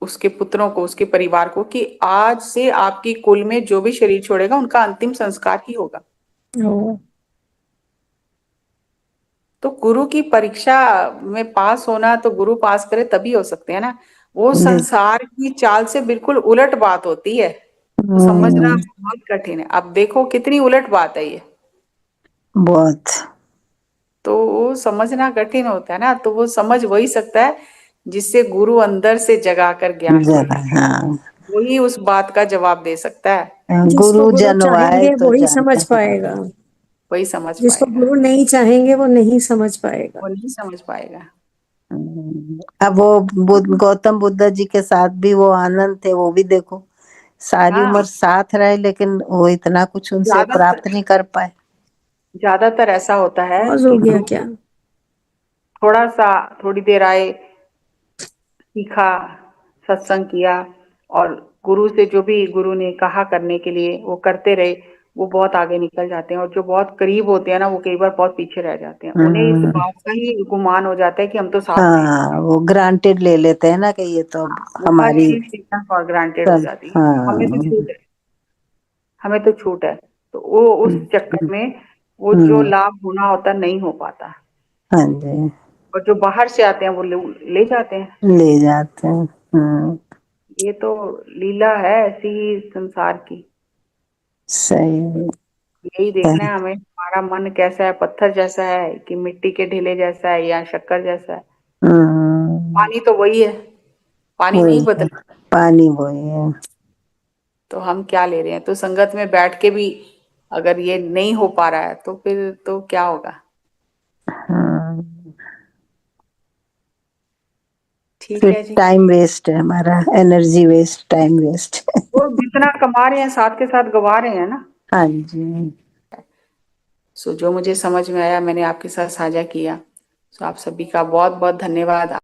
उसके पुत्रों को, उसके परिवार को, कि आज से आपकी कुल में जो भी शरीर छोड़ेगा उनका अंतिम संस्कार ही होगा। ओ, तो गुरु की परीक्षा में पास होना, तो गुरु पास करे तभी हो सकते हैं ना। वो संसार की चाल से बिल्कुल उलट बात होती है, तो समझना बहुत कठिन है। अब देखो कितनी उलट बात है ये, बहुत तो वो समझना कठिन होता है ना। तो वो समझ वही सकता है जिससे गुरु अंदर से जगा कर ज्ञान दे, जरा, हाँ। वही उस बात का जवाब दे सकता है, जिसको गुरु गुरु जनवाए चाहेंगे तो वही जाने। समझ पाएगा, वही समझ जिसको पाएगा, गुरु नहीं चाहेंगे वो नहीं समझ पाएगा। वो नहीं समझ पाएगा। अब वो गौतम बुद्ध जी के साथ भी वो आनंद थे, वो भी देखो सारी हाँ, उम्र साथ रहे, लेकिन वो इतना कुछ उनसे ज्यादातर प्राप्त नहीं कर पाए। ज्यादातर ऐसा होता है पॉज हो कि गया गुरु क्या? थोड़ा सा, थोड़ी देर आए, सीखा, सत्संग किया, और गुरु से जो भी गुरु ने कहा करने के लिए वो करते रहे, वो बहुत आगे निकल जाते हैं। और जो बहुत करीब होते हैं ना, वो कई बार बहुत पीछे रह जाते हैं। उन्हें इस बात का ही गुमान हो जाता है कि हम तो साथ में हैं। हाँ, वो ग्रांटेड ले लेते हैं ना कि ये तो अब वो हर हमारी चीज टेकन फॉर ग्रांटेड हो सब। जाती है, हमें तो हाँ। छूट है, हमें तो छूट है। तो वो उस चक्कर में वो जो हम्म। लाभ होना होता नहीं हो पाता, हाँ जी, और जो बाहर से आते हैं वो ले जाते हैं। ले जाते हैं। ये तो लीला है ऐसी ही संसार की। सही यही है। देखना है हमें, हमारा मन कैसा है, पत्थर जैसा है कि मिट्टी के ढेले जैसा है या शक्कर जैसा है। हम्म। पानी तो वही है, पानी वही नहीं है, बदला। पानी वही है। तो हम क्या ले रहे हैं? तो संगत में बैठ के भी अगर ये नहीं हो पा रहा है तो फिर तो क्या होगा। हम्म। ठीक फिर है जी। टाइम वेस्ट है हमारा, एनर्जी वेस्ट, टाइम वेस्ट। वो जितना कमा रहे हैं साथ के साथ गवा रहे हैं ना। हाँ जी। सो जो मुझे समझ में आया मैंने आपके साथ साझा किया। सो आप सभी का बहुत बहुत धन्यवाद।